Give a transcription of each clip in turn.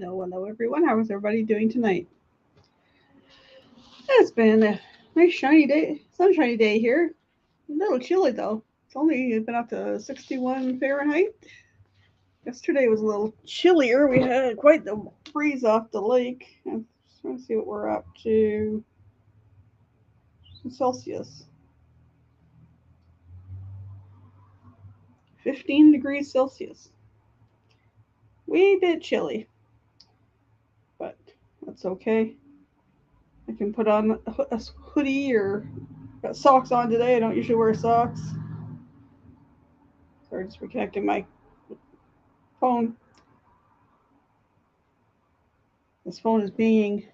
Hello everyone. How is everybody doing tonight? It's been a nice shiny day, sunshiny day here. A little chilly though. It's only been up to 61 Fahrenheit. Yesterday was a little chillier. We had quite the breeze off the lake. I'm trying to see what we're up to in Celsius. 15 degrees Celsius. Wee bit chilly, but that's okay. I can put on a hoodie or got socks on today. I don't usually wear socks. Sorry, just reconnecting my phone. This phone is being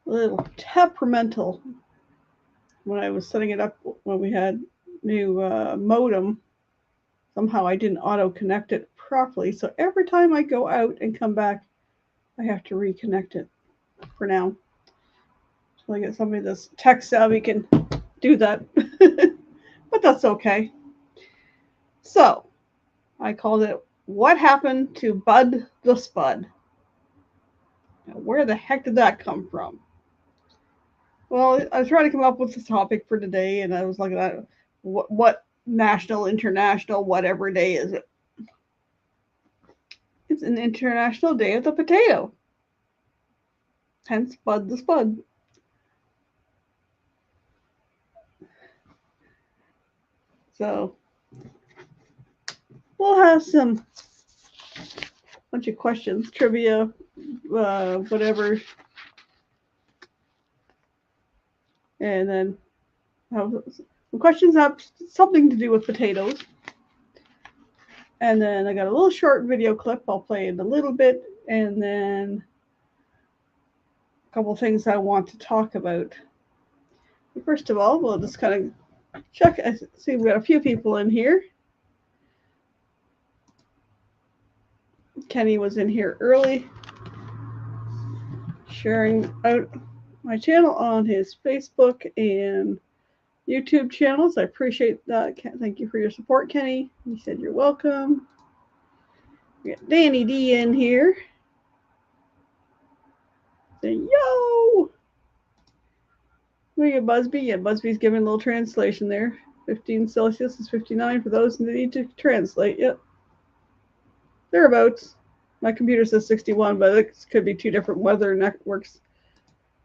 a little temperamental. When I was setting it up, when we had new modem, somehow I didn't auto connect it properly. So every time I go out and come back, I have to reconnect it for now. So I get somebody that's tech savvy can do that. But that's okay. So I called it What Happened to Bud the Spud? Now, where the heck did that come from? Well, I was trying to come up with a topic for today, and I was looking at what national, international, whatever day is it? It's an International Day of the Potato. Hence, Bud the Spud. So, we'll have some bunch of questions, trivia, whatever, and then have some questions have something to do with potatoes. And then I got a little short video clip. I'll play it a little bit, and then a couple of things I want to talk about. First of all, we'll just kind of check. I see we've got a few people in here. Kenny was in here early, sharing out my channel on his Facebook and YouTube channels. I appreciate that. Thank you for your support, Kenny. He said you're welcome. We got Danny D in here. Say yo. We got Busby. Yeah, Busby's giving a little translation there. 15 Celsius is 59 for those that need to translate. Yep. Thereabouts. My computer says 61, but it could be two different weather networks.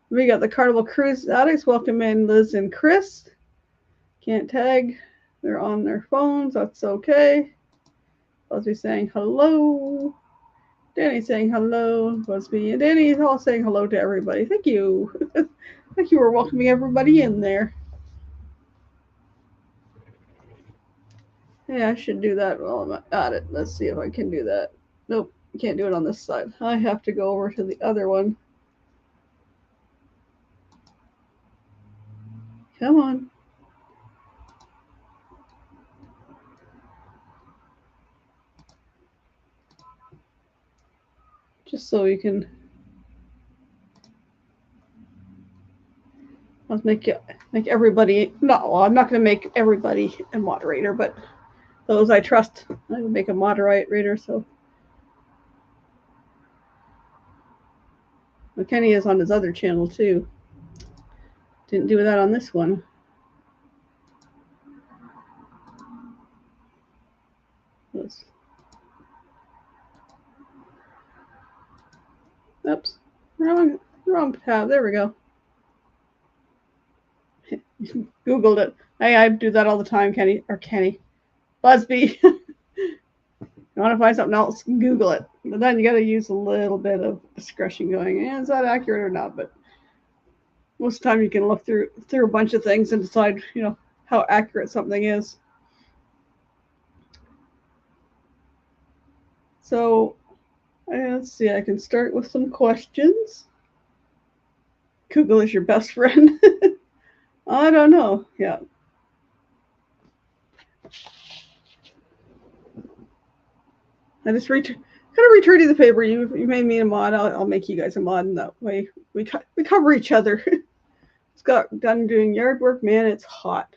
We got the Carnival Cruise Addicts. Welcome in Liz and Chris. Can't tag. They're on their phones. That's okay. Busby saying hello. Danny saying hello. Busby and Danny all saying hello to everybody. Thank you. Thank you for welcoming everybody in there. Yeah, I should do that while I'm at it. Let's see if I can do that. Nope, I can't do it on this side. I have to go over to the other one. Come on. Just so you can. I'll make everybody. No, well, I'm not going to make everybody a moderator, but those I trust, I will make a moderator. So Kenny is on his other channel too. Didn't do that on this one. Oops, wrong tab. There we go. Googled it. I do that all the time, Kenny. Busby. You want to find something else? Google it. But then you got to use a little bit of discretion going, is that accurate or not? But most of the time you can look through a bunch of things and decide, how accurate something is. So let's see, I can start with some questions. Google is your best friend. I don't know. Yeah. I just kind of returning the favor. You made me a mod. I'll make you guys a mod, and that way we cover each other. Just got done doing yard work. Man, it's hot.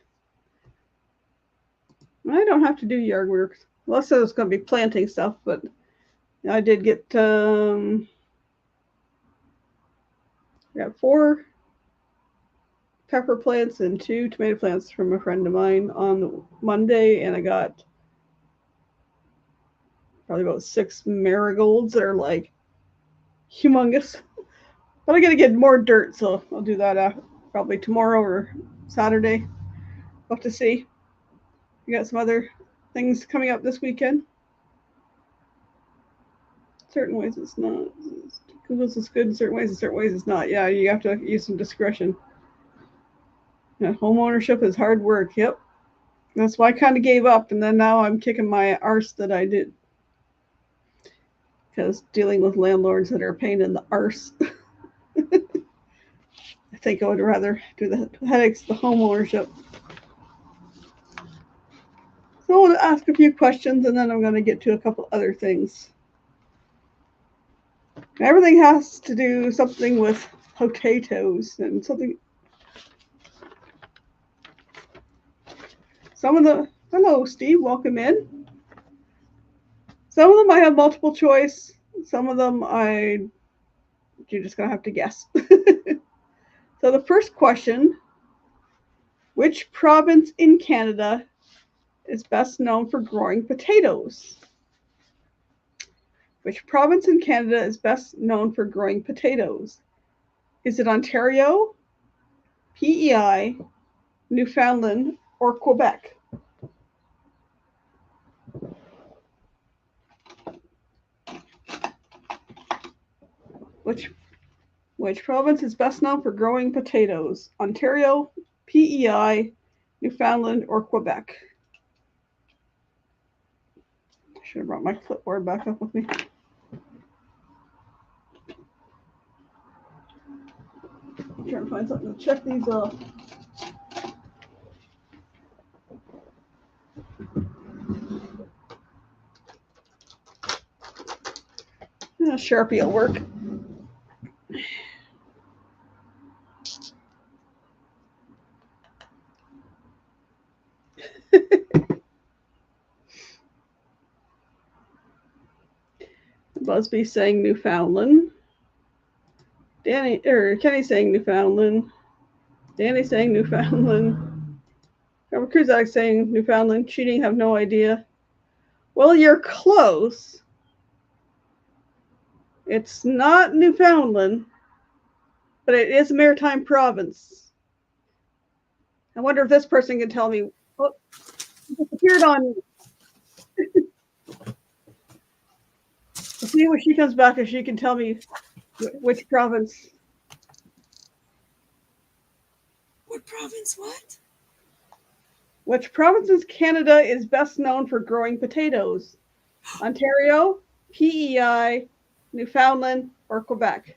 I don't have to do yard work. Well, I said it's going to be planting stuff, but I did get I got 4 pepper plants and 2 tomato plants from a friend of mine on Monday, and I got probably about 6 marigolds that are like humongous. But I gotta get more dirt, so I'll do that probably tomorrow or Saturday. We'll have to see. We got some other things coming up this weekend. Certain ways it's not. Google's is good in certain ways it's not. Yeah, you have to use some discretion. Yeah, home ownership is hard work. Yep. That's why I kind of gave up, and then now I'm kicking my arse that I did. Because dealing with landlords that are a pain in the arse. I think I would rather do the headaches of the home ownership. So I'll ask a few questions, and then I'm going to get to a couple other things. Everything has to do something with potatoes and something. Some of the, hello Steve, welcome in. Some of them I have multiple choice. Some of them you're just going to have to guess. So the first question, which province in Canada is best known for growing potatoes? Which province in Canada is best known for growing potatoes? Is it Ontario, PEI, Newfoundland, or Quebec? Which province is best known for growing potatoes? Ontario, PEI, Newfoundland, or Quebec? I should have brought my clipboard back up with me. I'm trying to find something to check these off. Sharpie will work. Busby's saying Newfoundland. Kenny's saying Newfoundland. Danny's saying Newfoundland. Robert Kruzak saying Newfoundland. Cheating, have no idea. Well, you're close. It's not Newfoundland, but it is a maritime province. I wonder if this person can tell me. Oh, it appeared on. See when she comes back, if she can tell me which province. What province? What? Which province in Canada is best known for growing potatoes? Ontario, PEI, Newfoundland, or Quebec?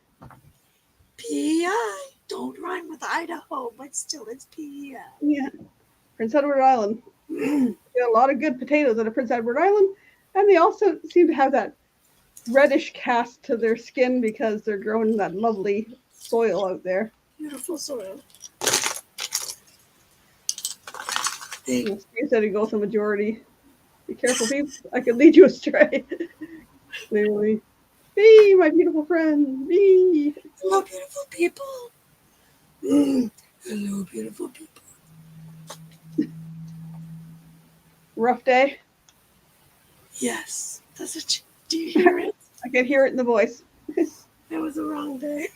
PEI. Don't rhyme with Idaho, but still it's PEI. Yeah. Prince Edward Island. Got a lot of good potatoes out of Prince Edward Island, and they also seem to have that reddish cast to their skin because they're growing in that lovely soil out there. Beautiful soil. You said it goes the majority. Be careful, people. I could lead you astray. Clearly. Bee, my beautiful friend. Bee. Hello, beautiful people. Hello, beautiful people. Rough day? Yes. Do you hear it? I can hear it in the voice. It was a wrong day.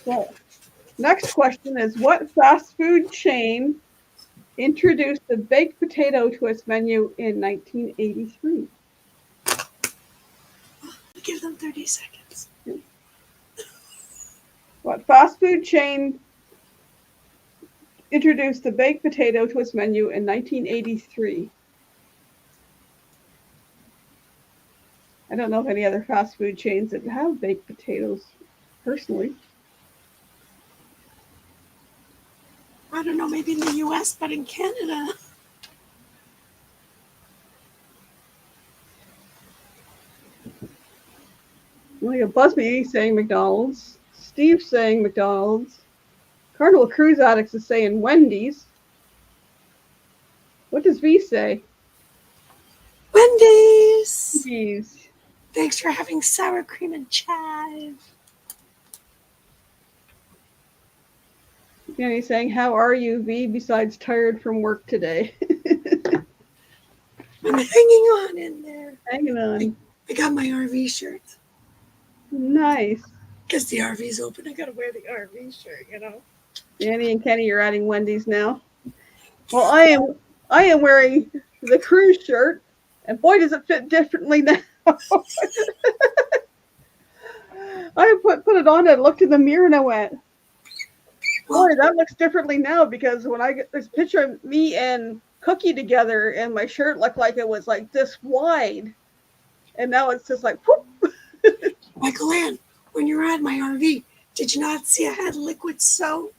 So, next question is, what fast food chain introduced the baked potato to its menu in 1983? I'll give them 30 seconds. What fast food chain introduced the baked potato to its menu in 1983? I don't know of any other fast food chains that have baked potatoes, personally. I don't know, maybe in the US, but in Canada. Well, you buzz me saying McDonald's. Steve's saying McDonald's. Carnival Cruise Addicts is saying Wendy's. What does V say? Wendy's. Wendy's. Thanks for having sour cream and chive. Jenny's saying, "How are you, V? Besides tired from work today." I'm hanging on in there. Hanging on. I got my RV shirt. Nice. Because the RV's open, I gotta wear the RV shirt, you know. Danny and Kenny, you're adding Wendy's now. Well, I am wearing the cruise shirt, and boy, does it fit differently now. I put it on and looked in the mirror and I went, boy, that looks differently now, because when I get this picture of me and Cookie together and my shirt looked like it was like this wide, and now it's just like whoop. Michael Ann, when you were at my RV, did you not see I had liquid soap?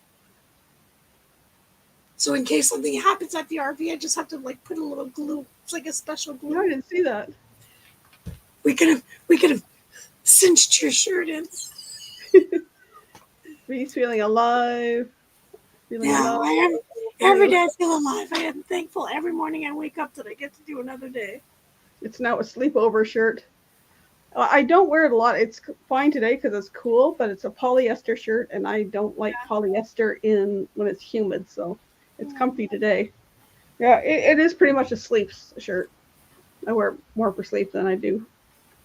So in case something happens at the RV, I just have to like put a little glue. It's like a special glue. No, I didn't see that. We could have cinched your shirt in. He's feeling alive. Alive. I am. Every day I feel alive. I am thankful every morning I wake up that I get to do another day. It's now a sleepover shirt. I don't wear it a lot. It's fine today because it's cool, but it's a polyester shirt, and I don't like polyester when it's humid, so it's comfy today. Yeah, it is pretty much a sleep shirt. I wear it more for sleep than I do.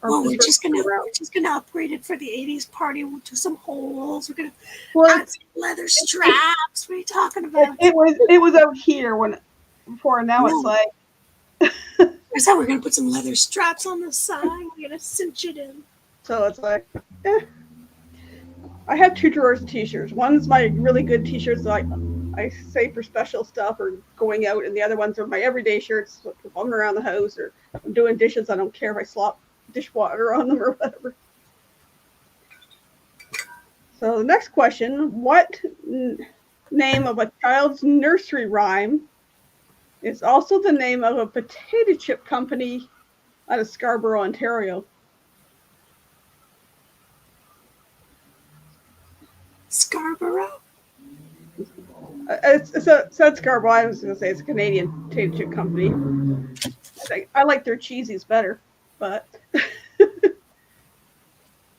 Well, we're just gonna upgrade it for the '80s party. We'll do some holes. We're gonna add some leather straps. What are you talking about? It was out here before. Now it's like. I said we're gonna put some leather straps on the side. We're gonna cinch it in. So it's like, I have 2 drawers of t-shirts. One's my really good t-shirts, like I save for special stuff or going out, and the other ones are my everyday shirts. If I'm around the house or I'm doing dishes, I don't care if I slop dishwater on them or whatever. So the next question: what name of a child's nursery rhyme is also the name of a potato chip company out of Scarborough, Ontario? Scarborough? It's Scarborough. I was going to say it's a Canadian potato chip company. I like their cheesies better, but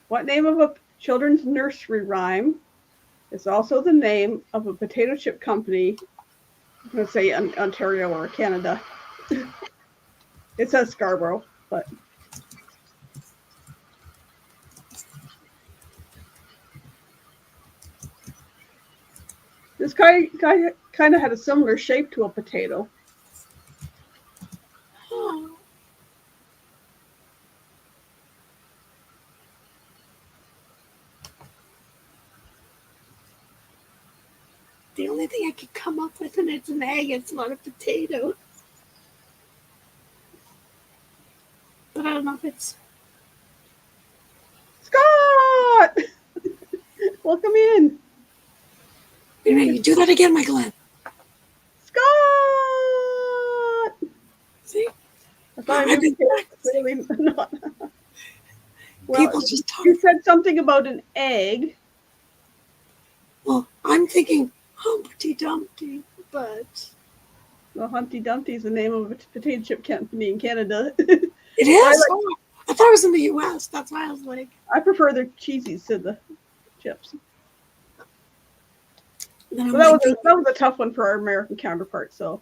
what name of a children's nursery rhyme is also the name of a potato chip company? I'm going to say Ontario or Canada. It says Scarborough, but this guy kind of had a similar shape to a potato. Oh. The only thing I could come up with, and it's an egg, it's not a potato. But I don't know if it's... Scott! Welcome in. Wait a minute, you do that again, Michael Ann. Scott! See? I thought I was really not. Well, People just talk. You said something about an egg. Well, I'm thinking Humpty Dumpty, but... Well, Humpty Dumpty is the name of a potato chip company in Canada. It is? I thought it was in the U.S. That's why I was like... I prefer their cheesies to the chips. Well, that was a tough one for our American counterparts, so...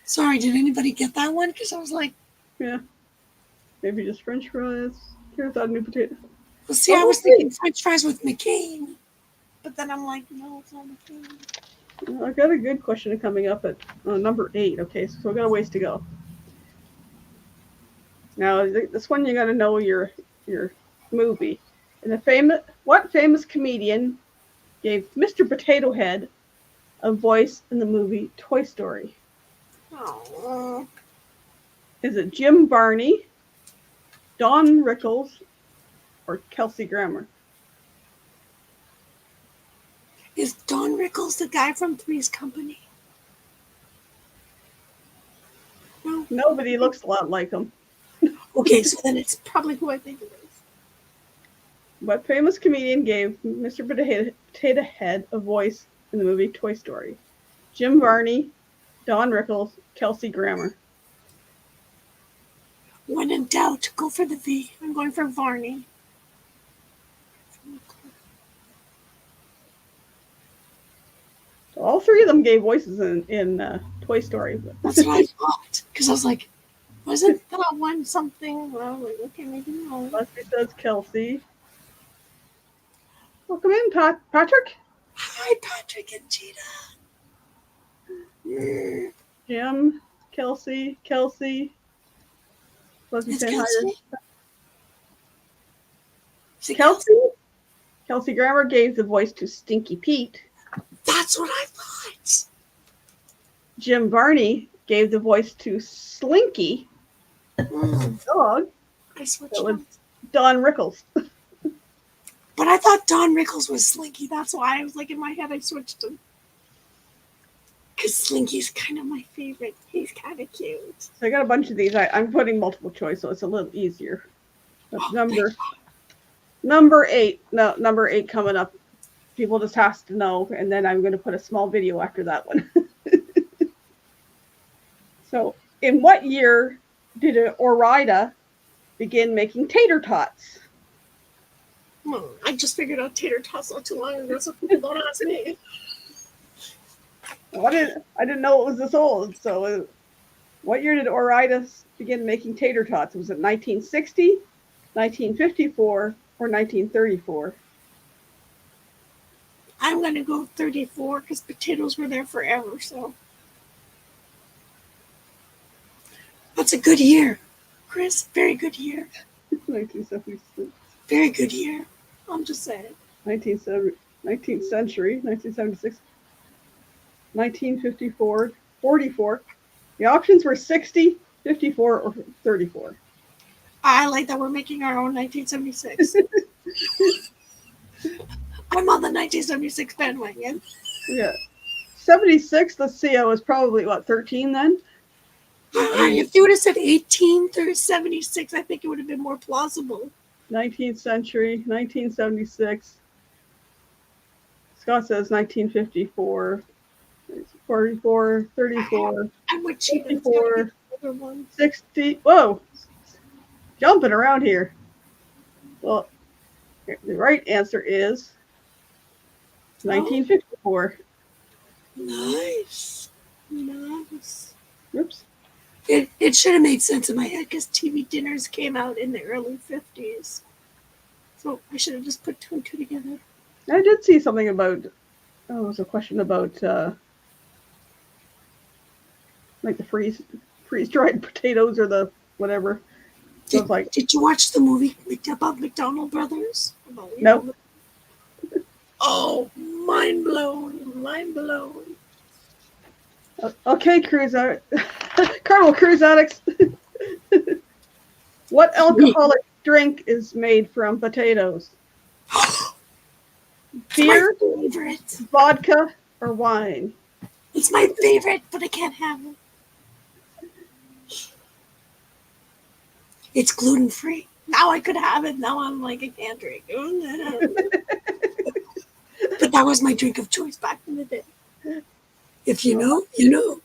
Sorry, did anybody get that one? Because I was like... Yeah. Maybe just French fries. Here's our new potato. Well, see, I was thinking French fries with McCain. But then I'm like, no, it's not McCain. Well, I've got a good question coming up at number 8. Okay, so we've got a ways to go. Now, this one you got to know your movie. What famous comedian gave Mr. Potato Head a voice in the movie Toy Story? Oh. Is it Jim Varney, Don Rickles, or Kelsey Grammer? Is Don Rickles the guy from Three's Company? No. Nobody looks a lot like him. Okay, so then it's probably who I think it is. What famous comedian gave Mr. Potato Head a voice in the movie Toy Story? Jim Varney, Don Rickles, Kelsey Grammer. When in doubt, go for the V. I'm going for Varney. All three of them gave voices in Toy Story. That's what I thought. Because I was like, wasn't that one something? Well, okay, maybe no. Leslie says Kelsey. Welcome in, Patrick. Hi, Patrick and Gina. Jim, Kelsey. Leslie It's saying Kelsey. hi. Kelsey Grammer gave the voice to Stinky Pete. That's what I thought. Jim Varney gave the voice to Slinky, the dog. I switched. That was Don Rickles. But I thought Don Rickles was Slinky. That's why I was like, in my head, I switched him. Because Slinky's kind of my favorite. He's kind of cute. So I got a bunch of these. I'm putting multiple choice, so it's a little easier. That's number 8. No, number 8 coming up. People just has to know, and then I'm going to put a small video after that one. So, in what year did Ore-Ida begin making tater tots? I just figured out tater tots not too long ago, so people don't ask me. Well, I didn't know it was this old. So, what year did Ore-Ida begin making tater tots? Was it 1960, 1954, or 1934? I'm going to go 34 because potatoes were there forever, so. That's a good year, Chris. Very good year. 1976. Very good year. I'm just saying. 19th century, 1976. 1954, 44. The options were 60, 54, or 34. I like that we're making our own 1976. I'm on the 1976 bandwagon. Yeah. 76, let's see, I was probably, 13 then? If you would have said 18 through 76, I think it would have been more plausible. 19th century, 1976. Scott says 1954. 44, 34, I'm with you. 54, 60. Whoa, jumping around here. Well, the right answer is 1954. Nice. Oops. It should have made sense in my head because TV dinners came out in the early 50s. So I should have just put 2 and 2 together. I did see something about, it was a question about like the freeze-dried potatoes or the whatever. So did you watch the movie about McDonald Brothers? No. Oh, mind blown. Okay, Carnival Cruise addicts. What alcoholic drink is made from potatoes? Beer, vodka, or wine? It's my favorite, but I can't have it. It's gluten-free. Now I could have it. Now I'm like, I can't drink. But that was my drink of choice back in the day. If you know, you know.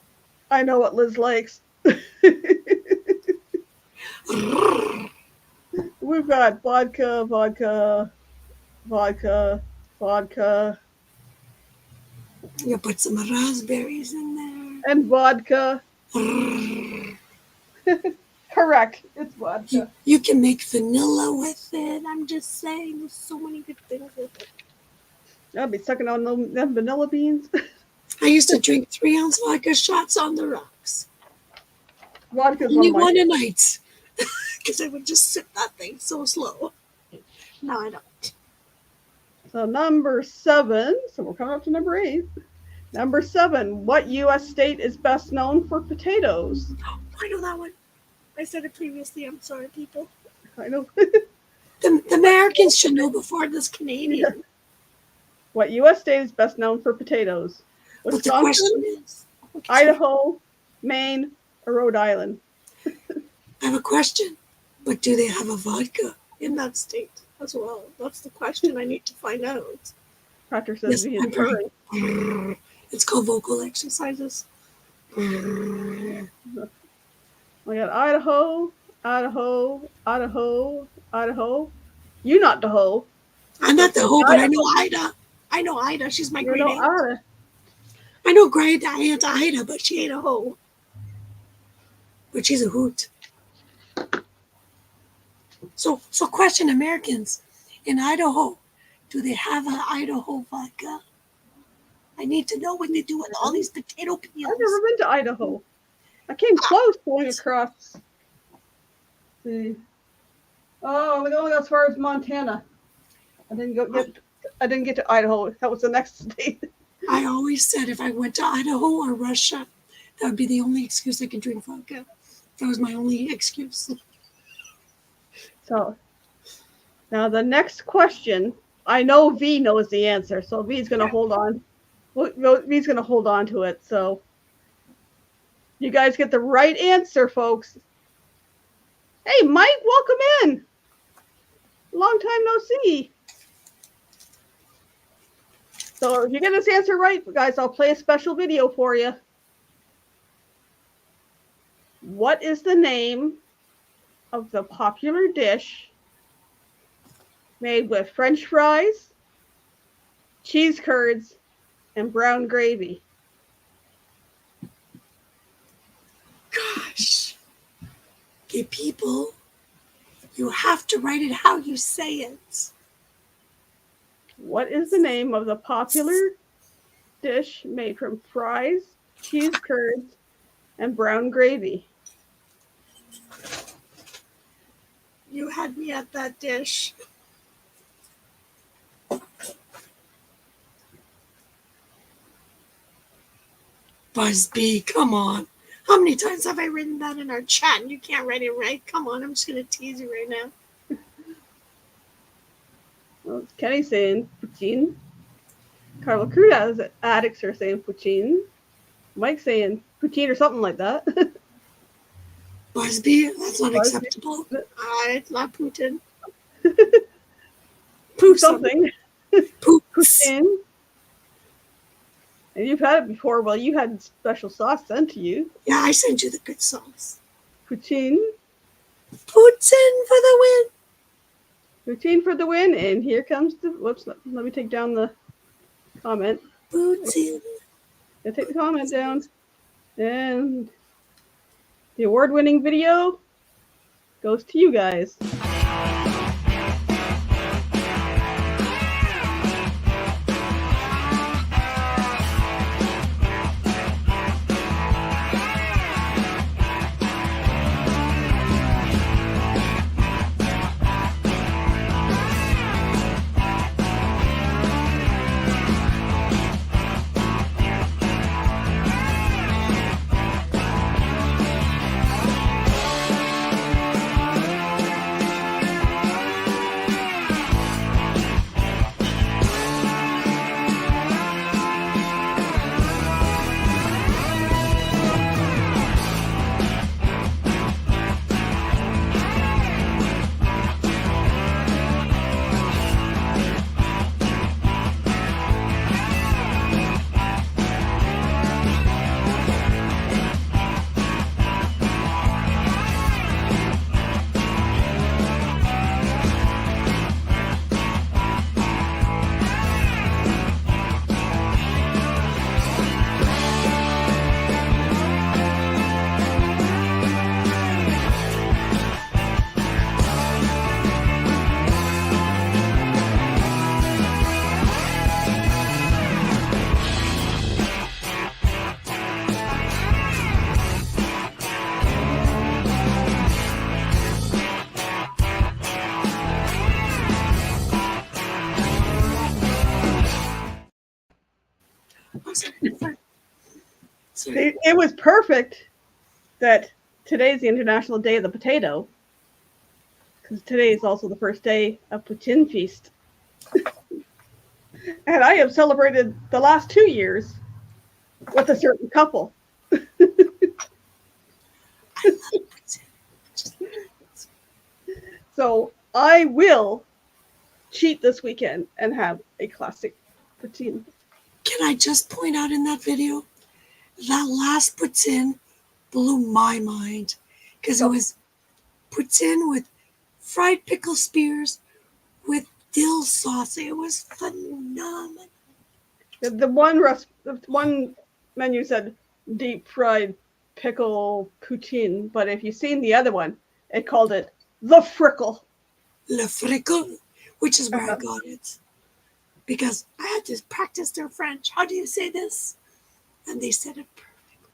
I know what Liz likes. We've got vodka. You put some raspberries in there. And vodka. Correct. It's vodka. You can make vanilla with it. I'm just saying, there's so many good things with it. I'll be sucking on them vanilla beans. I used to drink 3-ounce vodka shots on the rocks. Vodka's only one a night. Because I would just sip that thing so slow. No, I don't. So number 7. So we're coming up to number 8. Number 7. What U.S. state is best known for potatoes? Oh, I know that one. I said it previously. I'm sorry, people. I know. The Americans should know before this Canadian. Yeah. What U.S. state is best known for potatoes? Wisconsin, what the question is? Idaho, Maine, or Rhode Island? I have a question. But do they have a vodka in that state as well? That's the question I need to find out. Patrick says yes, I'm purring. It's called vocal exercises. We got Idaho. You not the hoe. I'm not the hoe, but I know Ida. I know Ida. She's my great aunt. I know Aunt Ida, but she ain't a hoe. But she's a hoot. So question, Americans in Idaho, do they have an Idaho vodka? I need to know what they do with all these potato peels. I've never been to Idaho. I came close going across the. Oh, we only got as far as Montana. I didn't get to Idaho. That was the next state. I always said if I went to Idaho or Russia, that would be the only excuse I could drink vodka. That was my only excuse. So now the next question, I know V knows the answer, so V's going to hold on. V's going to hold on to it. So you guys get the right answer, folks. Hey, Mike, welcome in. Long time no see. So if you get this answer right, guys, I'll play a special video for you. What is the name of the popular dish made with French fries, cheese curds, and brown gravy? Gosh. Okay, people, you have to write it how you say it. What is the name of the popular dish made from fries, cheese curds, and brown gravy? You had me at that dish. Busby, come on. How many times have I written that in our chat and you can't write it right? Come on, I'm just going to tease you right now. Well, Kenny's saying poutine. Carla Cruz addicts are saying poutine. Mike's saying poutine or something like that. Busby, that's not acceptable. It's not Putin. Poop something. Poops. Poutine. And you've had it before. Well, you had special sauce sent to you. Yeah, I sent you the good sauce. Poutine. Putin for the win. Poutine for the win. And here comes the. Whoops. Let me take down the comment. Putin. I'll take the comment down. And the award-winning video goes to you guys. It was perfect that today's the International Day of the Potato, because today is also the first day of POUTINE FEAST. And I have celebrated the last 2 years with a certain couple. So I will cheat this weekend and have a classic poutine. Can I just point out in that video, that last poutine blew my mind because it was poutine with fried pickle spears with dill sauce. It was phenomenal. The one menu said deep fried pickle poutine, but if you've seen the other one, it called it the frickle. Le frickle, which is where I got it. Because I had to practice their French. How do you say this? And they said it perfectly.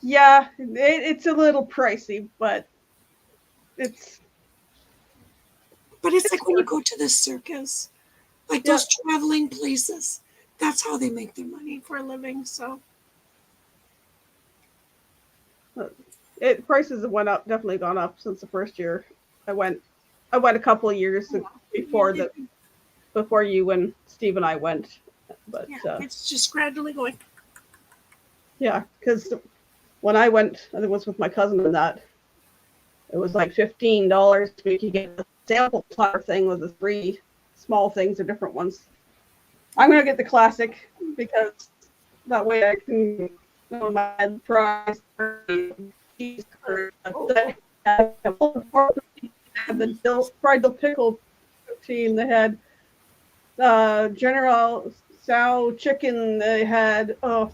Yeah, it's a little pricey, but it's like when you go to the circus, like those traveling places, that's how they make their money for a living. So prices have definitely gone up since the first year I went a couple of years before you and Steve and I went, but it's just gradually going. Yeah, because when I went, I think it was with my cousin and that, it was like $15. We could get a sample platter thing with the 3 small things or different ones. I'm gonna get the classic because that way I can my fries, cheese curd, the fried dill pickle poutine. They had General Tso chicken. They had all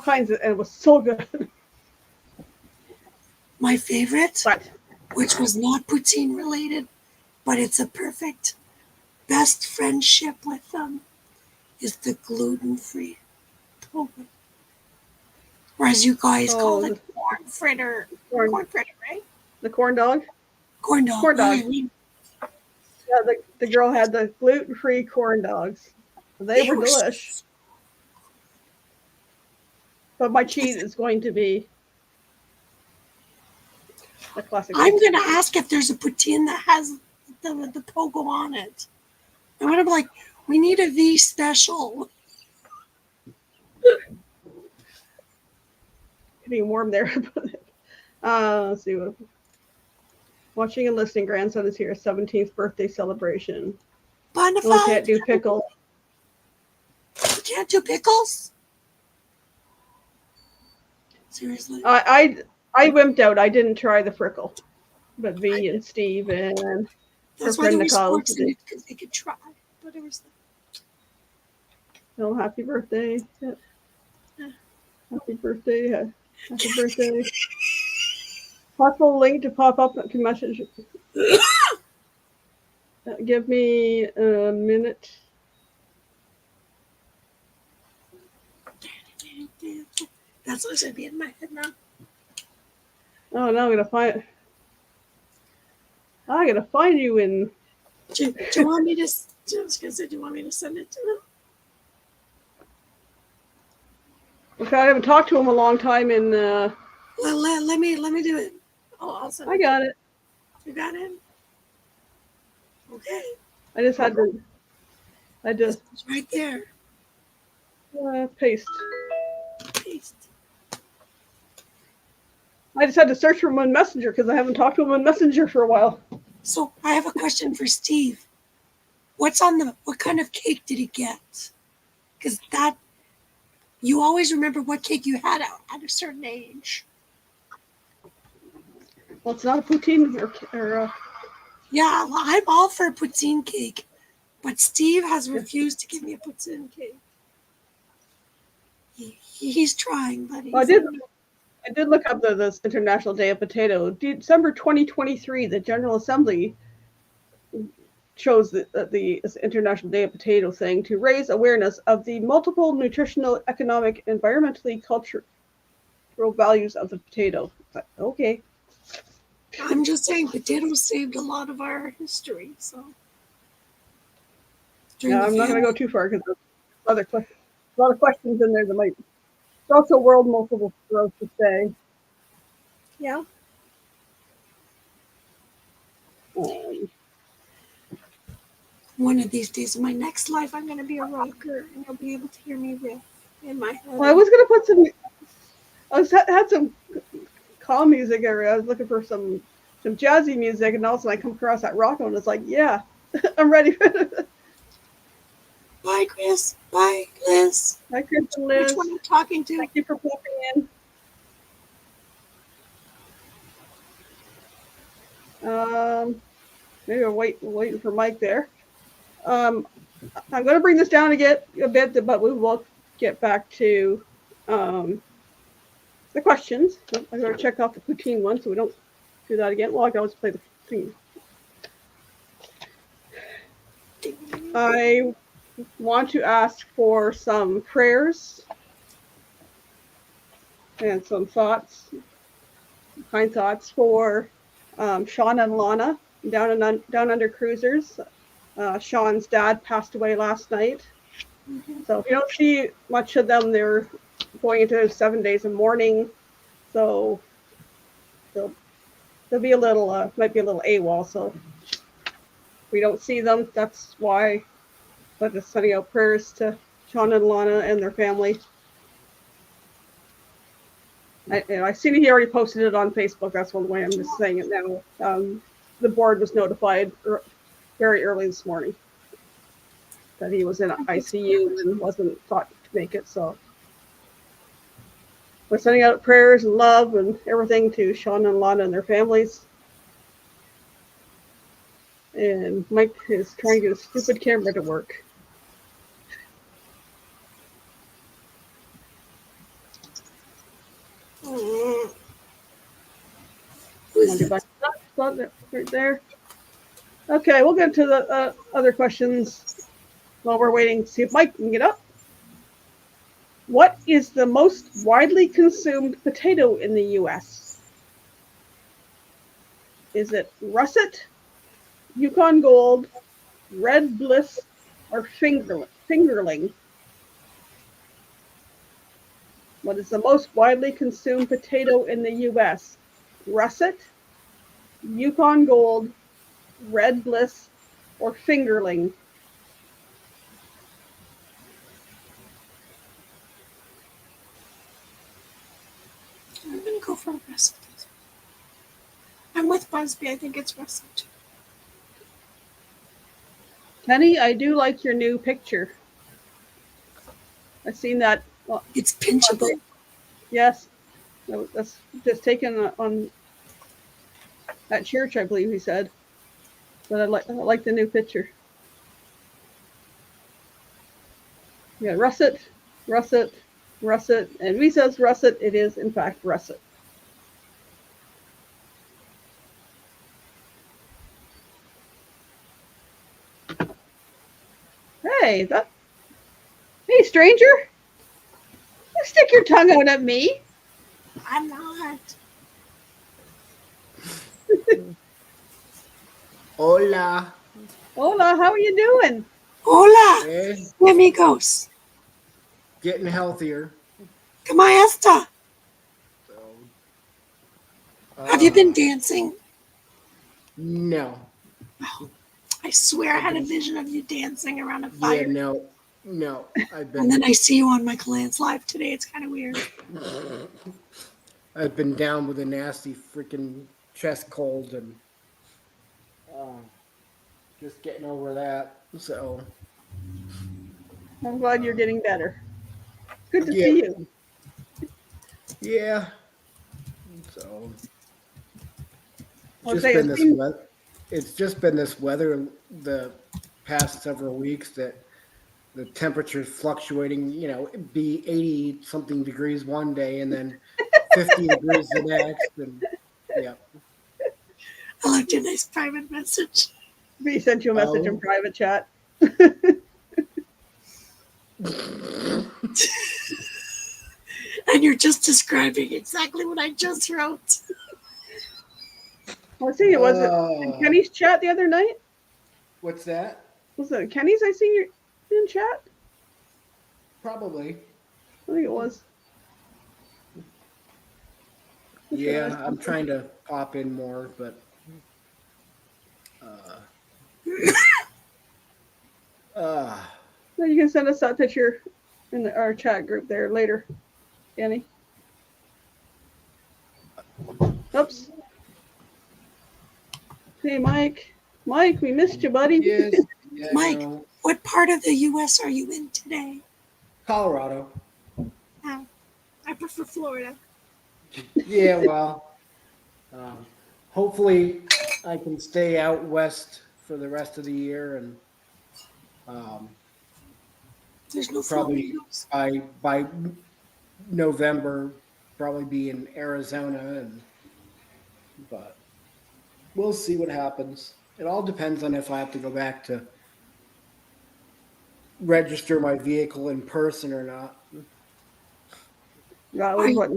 kinds of, and it was so good. My favorite, which was not poutine related, but it's a perfect best friendship with them, is the gluten-free pogo. Or as you guys call it, corn fritter. Corn fritter, right? The corn dog? Corn dog. Corn dog. Yeah, the girl had the gluten-free corn dogs. They were delicious. But my cheat is going to be the classic. I'm going to ask if there's a poutine that has the pogo on it. I'm going to be like, we need a V special. Getting warm there. Let's see. Watching and listening. Grandson is here. 17th birthday celebration. We can't do pickles. You can't do pickles? Seriously? I wimped out. I didn't try the frickle. But V and Steve and that's why there was sports in it, because they could try. But it was oh, happy birthday. Yeah. Happy birthday. Happy birthday. Possible link to pop up to message. Give me a minute. That's what's going to be in my head now. Oh, now I'm going to find it. I gotta find you in. Do you want me to? I was gonna say, do you want me to send it to them? Okay, I haven't talked to him a long time. In let me do it. Oh, I'll send it. I got it. You got it. Okay. I just had to. It's right there. Paste. Paste. I just had to search for him on Messenger because I haven't talked to him on Messenger for a while. So I have a question for Steve. What kind of cake did he get? Because you always remember what cake you had at a certain age. Well, it's not a poutine or yeah, well, I'm all for a poutine cake, but Steve has refused to give me a poutine cake. He's trying, but I did look up this International Day of Potato. December 2023, the General Assembly chose the International Day of Potato thing to raise awareness of the multiple nutritional, economic, environmentally, cultural values of the potato. Okay. I'm just saying potatoes saved a lot of our history, so. Yeah, I'm not going to go too far because there's a lot of questions in there that might. It's also world multiple sclerosis day. Yeah. One of these days in my next life, I'm going to be a rocker, and you'll be able to hear me riff in my head. Well, I was going to put some. Had some calm music area. I was looking for some jazzy music, and all of a sudden I come across that rock one. It's like, yeah, I'm ready for it. Bye, Chris. Bye, Liz. Hi, Chris and Liz. Which one are you talking to? Thank you for popping in. Maybe I'm waiting for Mike there. I'm going to bring this down a bit, but we will get back to the questions. I gotta check off the poutine one so we don't do that again. Well, I can always play the theme. I want to ask for some prayers and some thoughts, kind thoughts for Sean and Lana down under cruisers. Sean's dad passed away last night, so if you don't see much of them, they're going into 7 days of mourning. So they'll be a little might be a little AWOL. So if we don't see them, that's why. But just sending out prayers to Sean and Lana and their family. I see he already posted it on Facebook. That's one way I'm just saying it now. The board was notified very early this morning that he was in ICU and wasn't thought to make it. So we're sending out prayers and love and everything to Sean and Lana and their families. And Mike is trying to get a stupid camera to work. Right there. Okay, we'll get to the other questions while we're waiting to see if Mike can get up. What is the most widely consumed potato in the U.S.? Is it russet, Yukon Gold, Red Bliss, or fingerling? What is the most widely consumed potato in the U.S.? Russet, Yukon Gold, Red Bliss, or fingerling? I'm going to go for russet. I'm with Busby. I think it's russet. Kenny, I do like your new picture. I've seen that. It's pinchable. Yes. That's just taken on at church, I believe he said. But I like the new picture. Yeah, russet, russet, russet. And we says russet. It is, in fact, russet. Hey, hey, stranger. You stick your tongue out at me. I'm not. Hola. Hola, how are you doing? Hola, Eh, amigos. getting healthier. ¿Cómo está? So, Have you been dancing? No. I swear I had a vision of you dancing around a fire. Yeah, no. And then I see you on my client's live today. It's kind of weird. I've been down with a nasty freaking chest cold and just getting over that. So I'm glad you're getting better. Good to yeah. see you. Yeah. So it's just been this weather the past several weeks that the temperature's fluctuating, be 80 something degrees one day and then 50 degrees the next. And yeah. I left you a nice private message. We sent you a message in private chat. And you're just describing exactly what I just wrote. Let's see, was it in Kenny's chat the other night? What's that? Was it Kenny's I seen you in chat? Probably. I think it was. Yeah, I'm trying to pop in more, but No, you can send us that picture in our chat group there later, Kenny. Oops. Hey, Mike. Mike, we missed you, buddy. Yes. Yeah, Mike, what part of the U.S. are you in today? Colorado. Oh, I prefer Florida. Yeah, well, hopefully I can stay out west for the rest of the year and There's no Probably flamingos. by November, probably be in Arizona, but we'll see what happens. It all depends on if I have to go back to register my vehicle in person or not. That Are was you, what,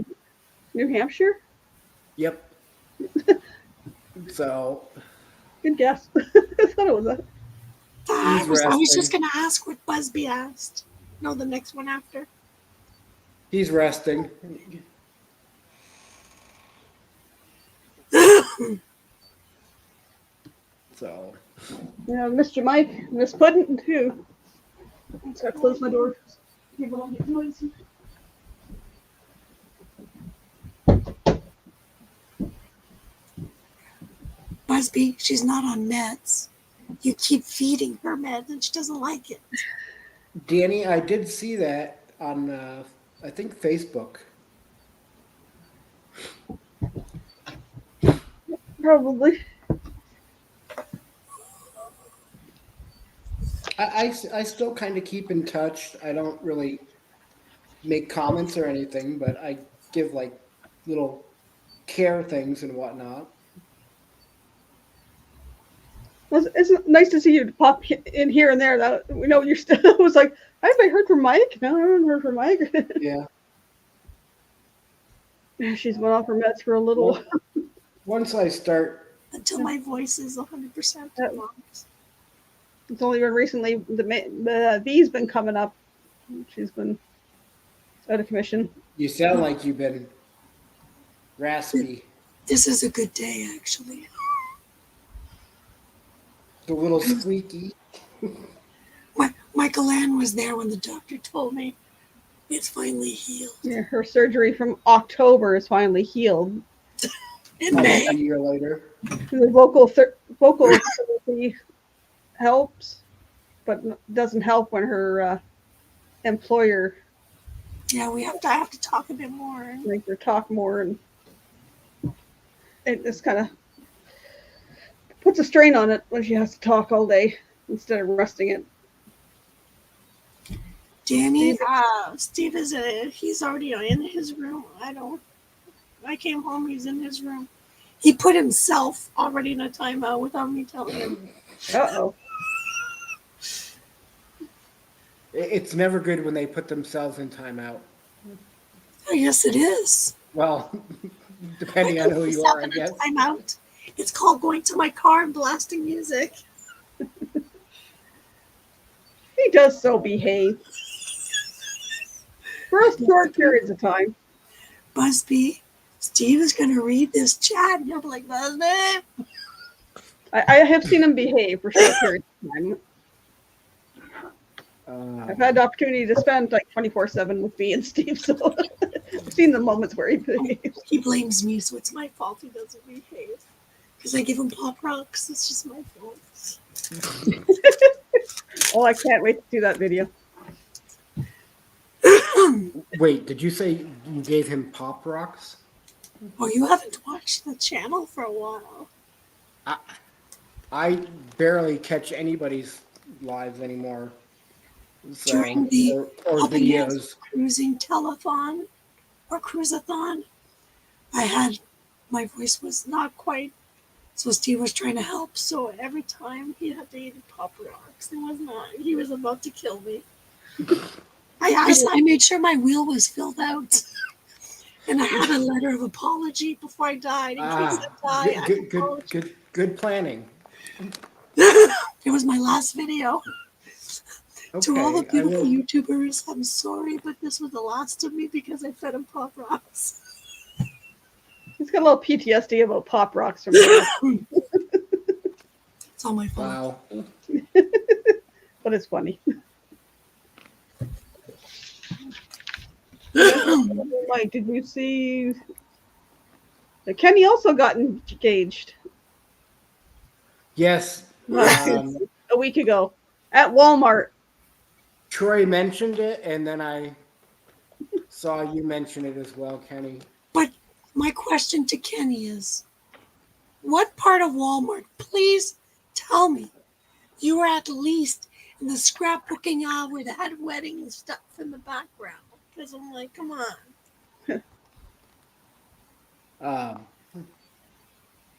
New Hampshire? Yep. So Good guess. I thought it was that. he's I was just resting. going to ask what Busby asked. No, the next one after. He's resting. So Yeah, Mr. Mike, Miss Puddin too. I just gotta close my door. People don't get noisy. Busby, she's not on meds. You keep feeding her meds and she doesn't like it. Danny, I did see that on I think Facebook. Probably. I still kind of keep in touch. I don't really make comments or anything, but I give like little care things and whatnot. Well, it's nice to see you pop in here and there. That we know you're still. It was like, have I heard from Mike? No, I haven't heard from Mike. Yeah. She's been off her meds for a little. Once I start, Until my voice is 100%. It's only been recently the V's been coming up. She's been out of commission. you sound like you've been raspy. This is a good day, actually. The little squeaky. Michael Ann was there when the doctor told me it's finally healed. Yeah, her surgery from October is finally healed. In May. A year later. The vocal therapy helps, but doesn't help when her employer Yeah, I have to talk a bit more. makes her talk more, and it just kind of puts a strain on it when she has to talk all day instead of resting it. Danny, Steve is he's already in his room. I came home, he's in his room. He put himself already in a timeout without me telling him. Uh-oh. It's never good when they put themselves in timeout. Oh, yes, it is. Well, depending on who you are, I guess. Timeout. It's called going to my car and blasting music. He does so behave. For short periods of time. Busby, Steve is going to read this chat, and he'll be like, Busby. I have seen him behave for short periods of time. I've had the opportunity to spend like 24/7 with me and Steve, so I've seen the moments where he behaves. He blames me, so it's my fault he doesn't behave. Because I give him pop rocks. It's just my fault. Oh, I can't wait to see that video. Wait, did you say you gave him pop rocks? Oh, you haven't watched the channel for a while. I barely catch anybody's lives anymore. So, During the or videos. cruising telethon or cruiseathon, my voice was not quite, so Steve was trying to help. So every time he had to eat pop rocks, he was about to kill me. I made sure my wheel was filled out. And I had a letter of apology before I died. In case I die, good planning. It was my last video. Okay, To all the beautiful YouTubers, I'm sorry, but this was the last of me because I fed him pop rocks. He's got a little PTSD about pop rocks from there. It's all my fault. Wow. But it's funny. Mike, did you see Kenny also got engaged? Yes. A week ago at Walmart. Troy mentioned it, and then I saw you mention it as well, Kenny. But my question to Kenny is, what part of Walmart, please tell me, You were at least in the scrapbooking aisle where they had wedding stuff in the background. Because I'm like, come on.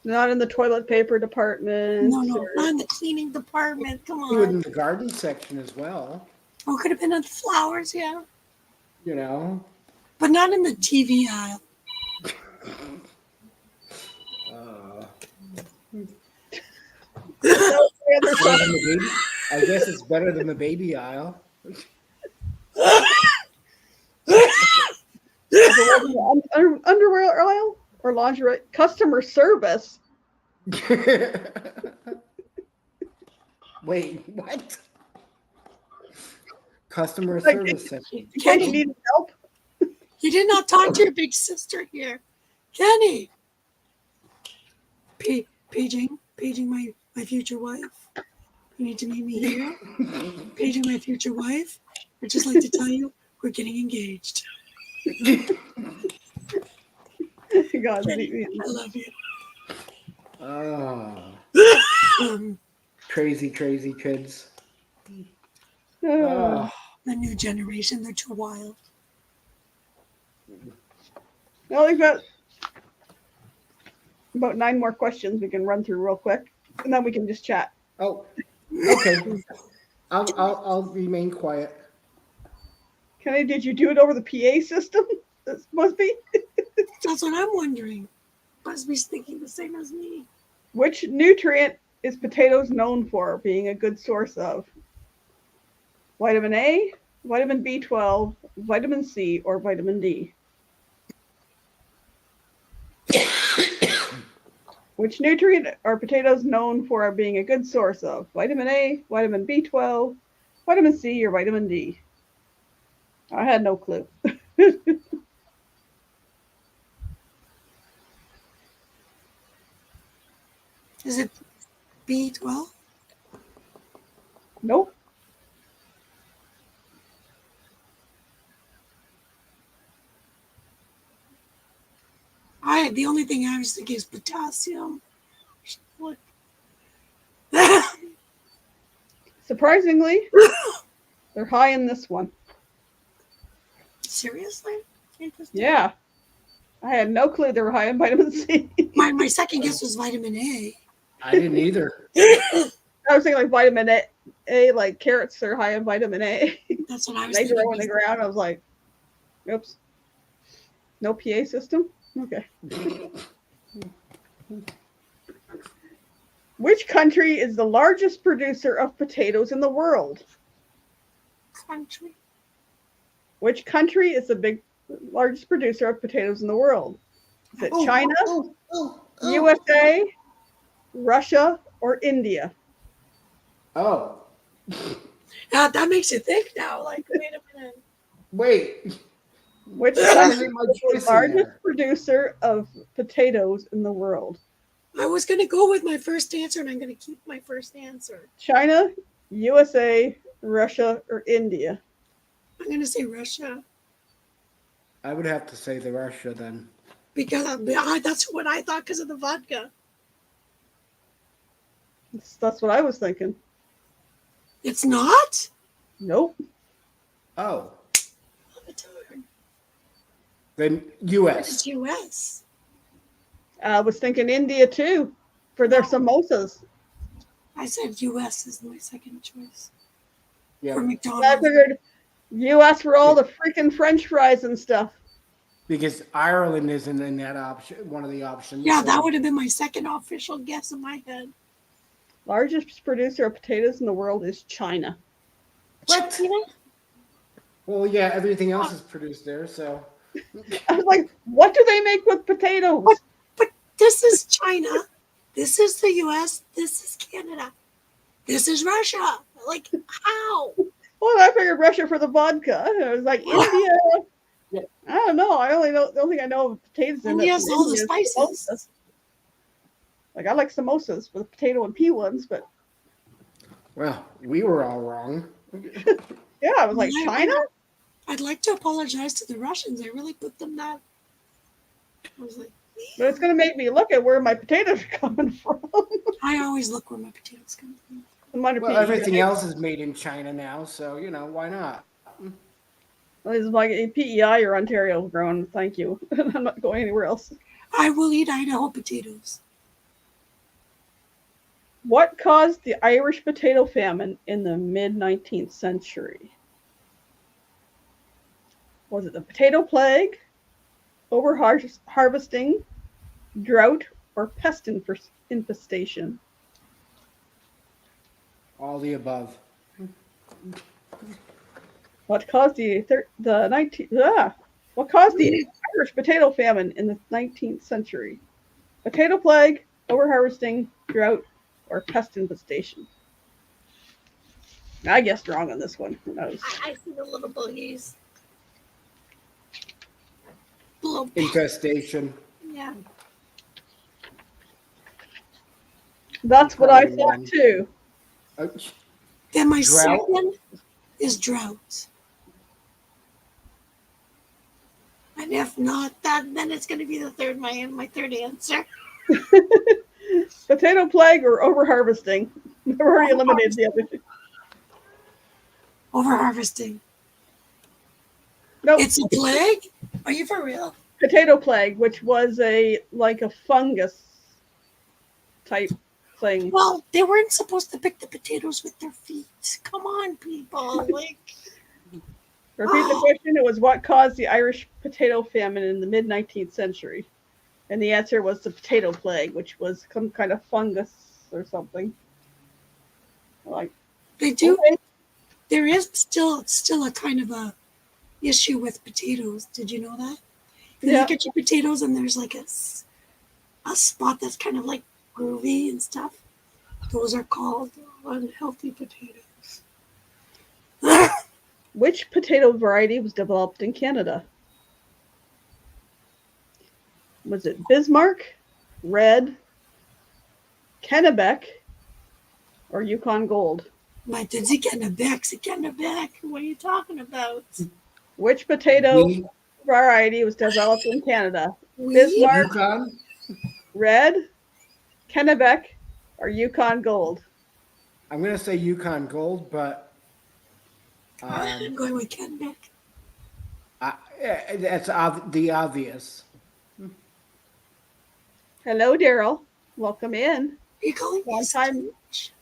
Not in the toilet paper department. No, or- not in the cleaning department. Come He was on. in the garden section as well. Oh, could have been in the flowers, yeah. You know. But not in the TV aisle. Better than the baby. I guess it's better than the baby aisle. Underwear aisle or lingerie? Customer service. Wait, what? Customer Like, service section. You Kenny, need help? you did not talk to your big sister here. Kenny. Paging my future wife. You need to meet me here. Paging my future wife. I'd just like to tell you, we're getting engaged. God, Kenny, I love you. Crazy kids. uh, The new generation, they're too wild. well, we've got about 9 more questions we can run through real quick, and then we can just chat. Oh, okay. I'll remain quiet. Kenny, did you do it over the PA system? This must be. That's what I'm wondering. Busby's thinking the same as me. Which nutrient is potatoes known for being a good source of? Vitamin A, vitamin B12, vitamin C, or vitamin D? Which nutrient are potatoes known for being a good source of? Vitamin A, vitamin B12, vitamin C, or vitamin D? I had no clue. Is it B12? Nope. The only thing I was thinking is potassium. What? Surprisingly, they're high in this one. Seriously? Interesting. Yeah. I had no clue they were high in vitamin C. My second guess was vitamin A. I didn't either. I was thinking like vitamin A, like carrots are high in vitamin A. That's what I was They thinking. grow in the ground. I was like, oops. No PA system? Okay. Which country is the largest producer of potatoes in the world? Country. Which country is the largest producer of potatoes in the world? Is it China, USA, Russia, or India? Oh. That makes you think now. Like, wait a minute. Wait. Which country is the largest producer of potatoes in the world? I was going to go with my first answer, and I'm going to keep my first answer. China, USA, Russia, or India? I'm going to say Russia. I would have to say the Russia then. Because that's what I thought because of the vodka. That's what I was thinking. It's not? Nope. Oh. Darn. Then It's U.S. U.S. I was thinking India too, for their samosas. I said U.S. is my second choice. Yeah. For I McDonald's. figured US for all the freaking French fries and stuff. Because Ireland isn't in that option, one of the options. Yeah, so- that would have been my second official guess in my head. Largest producer of potatoes in the world is China. What? China? Well, yeah, everything else is produced there, so. I was like, what do they make with potatoes? But this is China. This is the U.S. This is Canada. This is Russia. Like, how? Well, I figured Russia for the vodka. I was like, India. Yeah. I don't know. I only know the only thing I know of potatoes in India it. has all the India is spices. samosas. Like I like samosas with potato and pea ones, but Well, we were all wrong. yeah, I was like, Yeah, China? I'd like to apologize to the Russians. I really put them that. I was like, But it's gonna make me look at where my potatoes are coming from. I always look where my potatoes come from. The minor Well, PEI. everything else is made in China now, so why not? It's like a PEI or Ontario grown. Thank you. I'm not going anywhere else. I will eat Idaho potatoes. What caused the Irish potato famine in the mid-19th century? Was it the potato plague, over-harvesting, drought, or pest infestation? All the above. What caused what caused the Irish potato famine in the 19th century? Potato plague, overharvesting, drought, or pest infestation? I guessed wrong on this one. Who knows? I see the little boogies. Infestation. Yeah. That's what I thought too. Then my Drought? second is drought. And if not that, then it's going to be the third, my third answer. Potato plague or overharvesting? We've already eliminated the other two. Overharvesting. Nope. It's a plague? Are you for real? Potato plague, which was like a fungus type thing. Well, they weren't supposed to pick the potatoes with their feet. Come on, people. Like, Repeat the question. It was what caused the Irish potato famine in the mid-19th century? And the answer was the potato plague, which was some kind of fungus or something. Like they do. okay. There is still a kind of a issue with potatoes. Did you know that? You look at your potatoes and there's like a spot that's kind of like groovy and stuff. Those are called unhealthy potatoes. Which potato variety was developed in Canada? Was it Bismarck, Red, Kennebec, or Yukon Gold? My did's Kennebec. What are you talking about? Which potato variety was developed in Canada? Bismarck, Yukon? Red, Kennebec, or Yukon Gold? I'm going to say Yukon Gold, but I'm going with Kennebec. that's the obvious. Hello, Daryl. Welcome in. You calling Long me time. Stooge?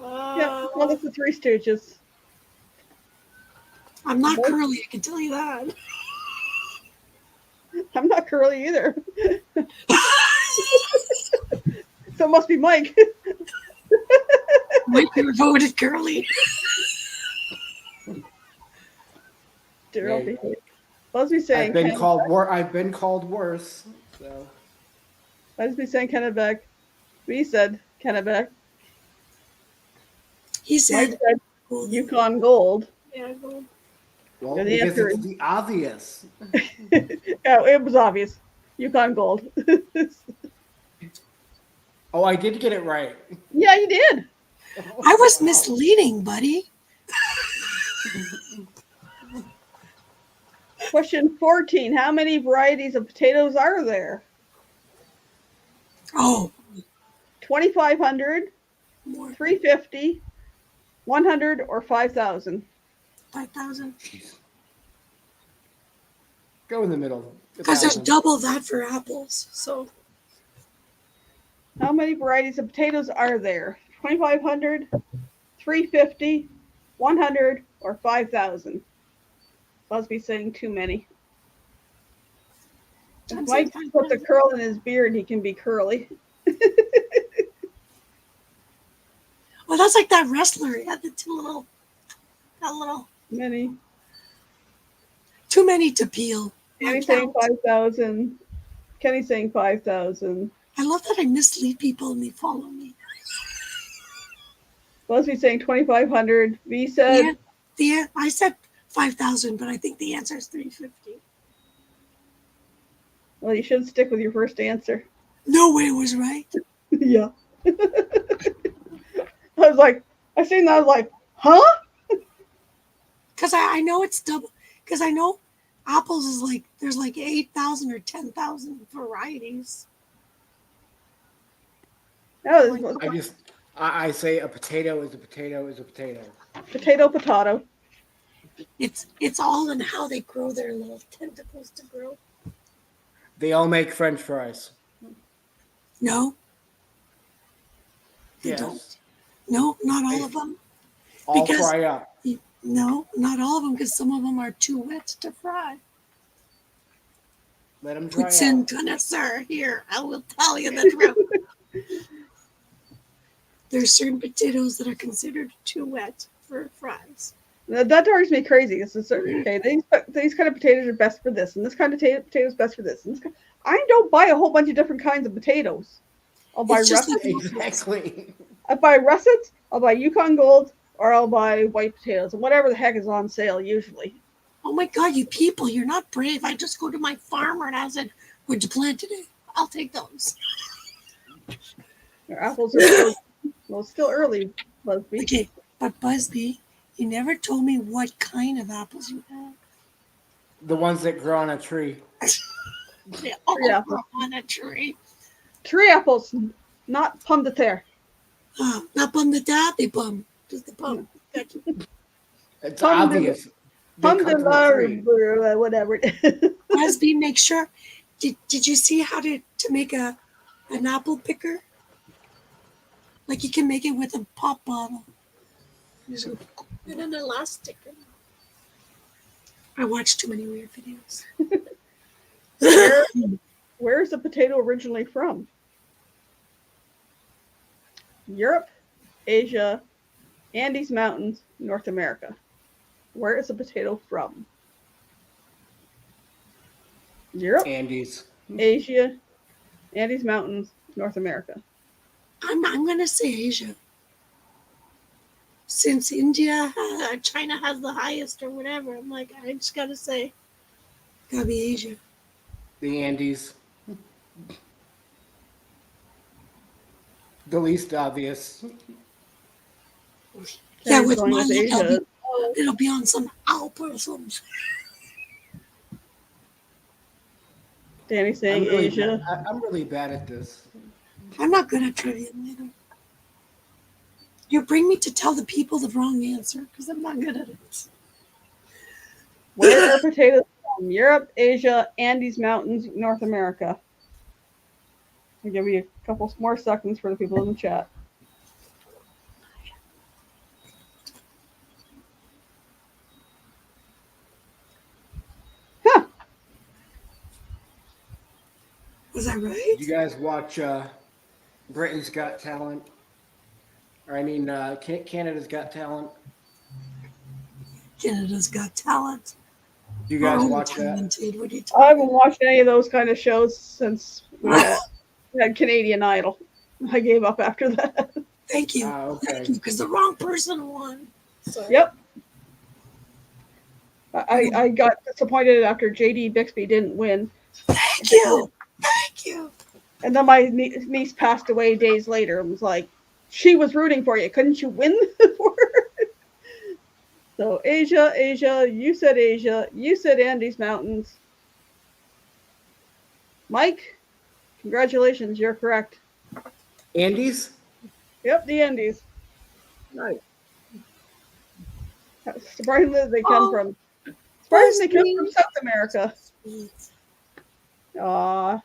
Yeah, one of the Three Stooges. I'm not curly, I can tell you that. I'm not curly either. So it must be Mike. Mike voted curly. Daryl behave. Busby saying I've been called worse. So Busby saying Kennebec. We said Kennebec. He said, Mike said Yukon Gold. Yeah, gold. Well, And the because answer it's the obvious. Yeah, it was obvious. Yukon Gold. Oh, I did get it right. Yeah, you did. I was misleading, buddy. Question 14. How many varieties of potatoes are there? Oh, 2,500, more 350, 100, or 5,000? 5,000. Go in the middle. Because there's double that for apples. So How many varieties of potatoes are there? 2,500, 350, 100, or 5,000? Busby saying too many. If Mike puts a curl in his beard, he can be curly. well, that's like that wrestler. He had the that little. Many. Too many to peel. Kenny's saying 5,000. Kenny's saying 5,000. I love that I mislead people and they follow me. Busby saying 2,500. V said. Yeah, I said 5,000, but I think the answer is 350. Well, you should stick with your first answer. No way it was right. Yeah. I was like, I seen that. I was like, huh? Because I know it's double. Because I know apples is like, there's like 8,000 or 10,000 varieties. No, I say a potato is a potato is a potato. potato. It's all in how they grow their little tentacles to grow. They all make French fries. No, they Yes. don't. No, not all They of them. all Because fry up. no, not all of them, because some of them are too wet to fry. Let them dry Poutine out. connoisseur here. I will tell you the truth. There's certain potatoes that are considered too wet for fries. That drives me crazy. It's a certain okay. These kind of potatoes are best for this, and this kind of potato is best for this. I don't buy a whole bunch of different kinds of potatoes. I'll buy It's just russets. like Exactly. I buy russets. I'll buy Yukon Gold, or I'll buy white potatoes, and whatever the heck is on sale usually. oh my God, you people, you're not brave. I just go to my farmer and I said, "What'd you plant today? I'll take those." Your apples are still well, it's still early, Busby. Okay, but Busby, you never told me what kind of apples you have. The ones that grow on a tree. They all Tree grow apples. on a tree. Tree apples, not pomme de terre. Not bum the dad, they bum. Just the bum. Gotcha. It's Pomme de, obvious. They pomme come de from a tree. l'arbre, whatever it is. Busby, make sure. Did you see how to make an apple picker? Like you can make it with a pop bottle and an elastic. I watch too many weird videos. Where's the potato originally from? Europe, Asia, Andes Mountains, North America. Where is the potato from? Europe, Andes. Asia, Andes Mountains, North America. I'm gonna say Asia. Since India, China has the highest or whatever, I'm like, I just gotta say, gotta be Asia. The Andes. The least obvious. Yeah, Danny's with going my with luck, Asia. it'll be on some Alp or something. Danny's saying Asia. I'm really bad at this. I'm not good at trivia either. You bring me to tell the people the wrong answer because I'm not good at it. Where are potatoes from? Europe, Asia, Andes Mountains, North America. I'll give you a couple more seconds for the people in the chat. Huh. Was I Did right? you guys watch Britain's Got Talent? Or I mean, Canada's Got Talent? Canada's Got Talent. You Our guys own watch that? talented. What are you I talking haven't watched any of those kind of shows since we had Canadian Idol. I gave up after that. Thank you. Okay. Thank you, because the wrong person won. Sorry. Yep. I got disappointed after JD Bixby didn't win. Thank you. Thank you. And then my niece passed away days later and was like, she was rooting for you. Couldn't you win for her? So Asia, you said Asia. You said Andes Mountains. Mike, congratulations. You're correct. Andes? Yep, the Andes. Nice. Surprisingly, they come from. Surprisingly, they come from South America. Sweet. Aw,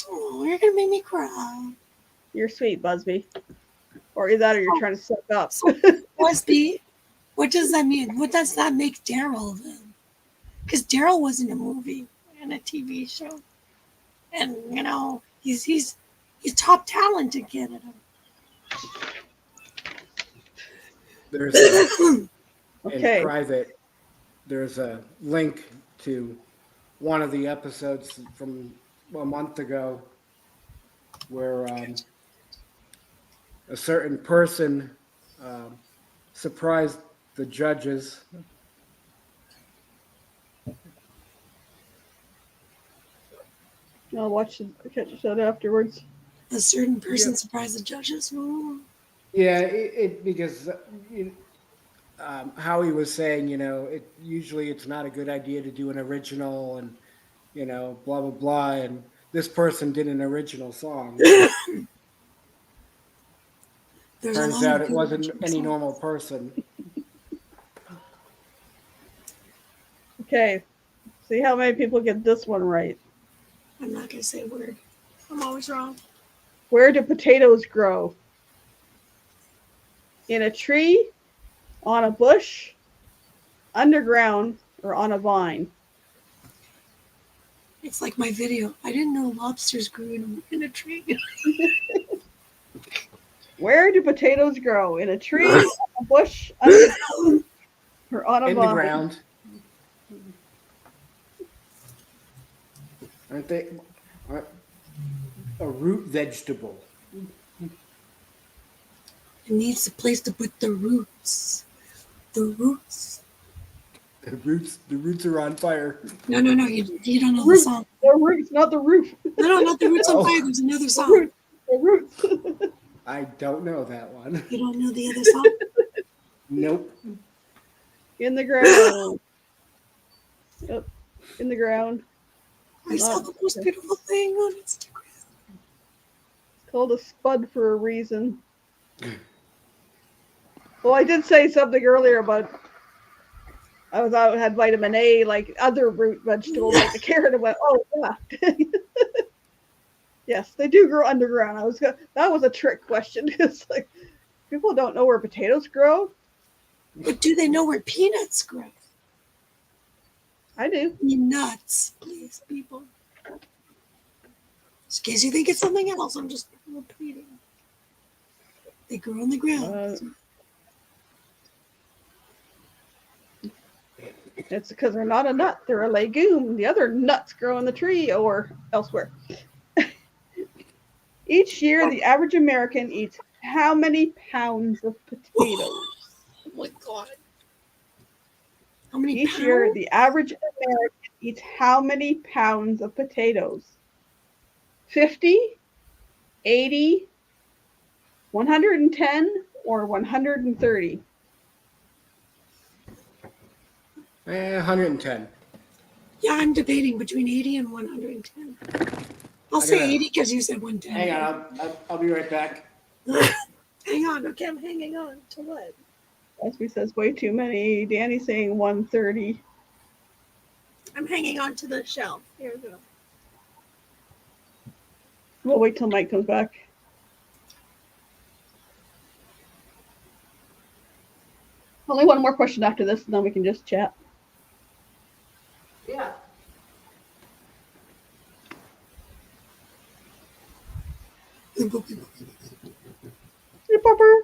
Oh, you're gonna make me cry. you're sweet, Busby. Or either that or you're trying to suck up. Busby, what does that mean? What does that make Daryl then? Because Daryl was in a movie and a TV show, and you know he's top talent in Canada. There's Okay. in private, there's a link to one of the episodes from a month ago where a certain person surprised the judges. I'll catch that afterwards. A certain person surprised the judges. Ooh. Yeah, it because Howie was saying, usually it's not a good idea to do an original and, blah, blah, blah. And this person did an original song. There's a Turns lot out of it wasn't good any songs. normal person. Okay. See how many people get this one right. I'm not gonna say a word. I'm always wrong. Where do potatoes grow? In a tree, on a bush, underground, or on a vine? It's like my video. I didn't know lobsters grew in a tree. Where do potatoes grow? In a tree, on a bush, underground, or on a In the vine? ground. Aren't they aren't a root vegetable? It needs a place to put the roots. The roots. The roots are on fire. No. You don't know the Roots. song. The roots, not the roof. No, not the roots on Oh. fire. There's another The song. roots. The roots. I don't know that one. You don't know the other song? Nope. In the ground. Yep. In the ground. I saw the most beautiful thing on Instagram. It's called a spud for a reason. Well, I did say something earlier about I was out had vitamin A like other root vegetables like the carrot. I went, oh yeah. Yes, they do grow underground. That was a trick question. It's like people don't know where potatoes grow. But do they know where peanuts grow? I do. Peanuts, please, people. Just in case you think it's something else, I'm just repeating. They grow on the ground. It's because they're not a nut; they're a legume. The other nuts grow in the tree or elsewhere. Each year, the average American eats how many pounds of potatoes? Oh my God. How many Each pounds? year, the average American eats how many pounds of potatoes? 50, 80, 110, or 130? 110. Yeah, I'm debating between 80 and 110. I'll say 80 because you said 110. Hang on, I'll be right back. Hang on. Okay, I'm hanging on to what? Leslie says way too many. Danny's saying 130. I'm hanging on to the shelf. Here we go. We'll wait till Mike comes back. Only one more question after this, and then we can just chat. Yeah. Hey, Pupper.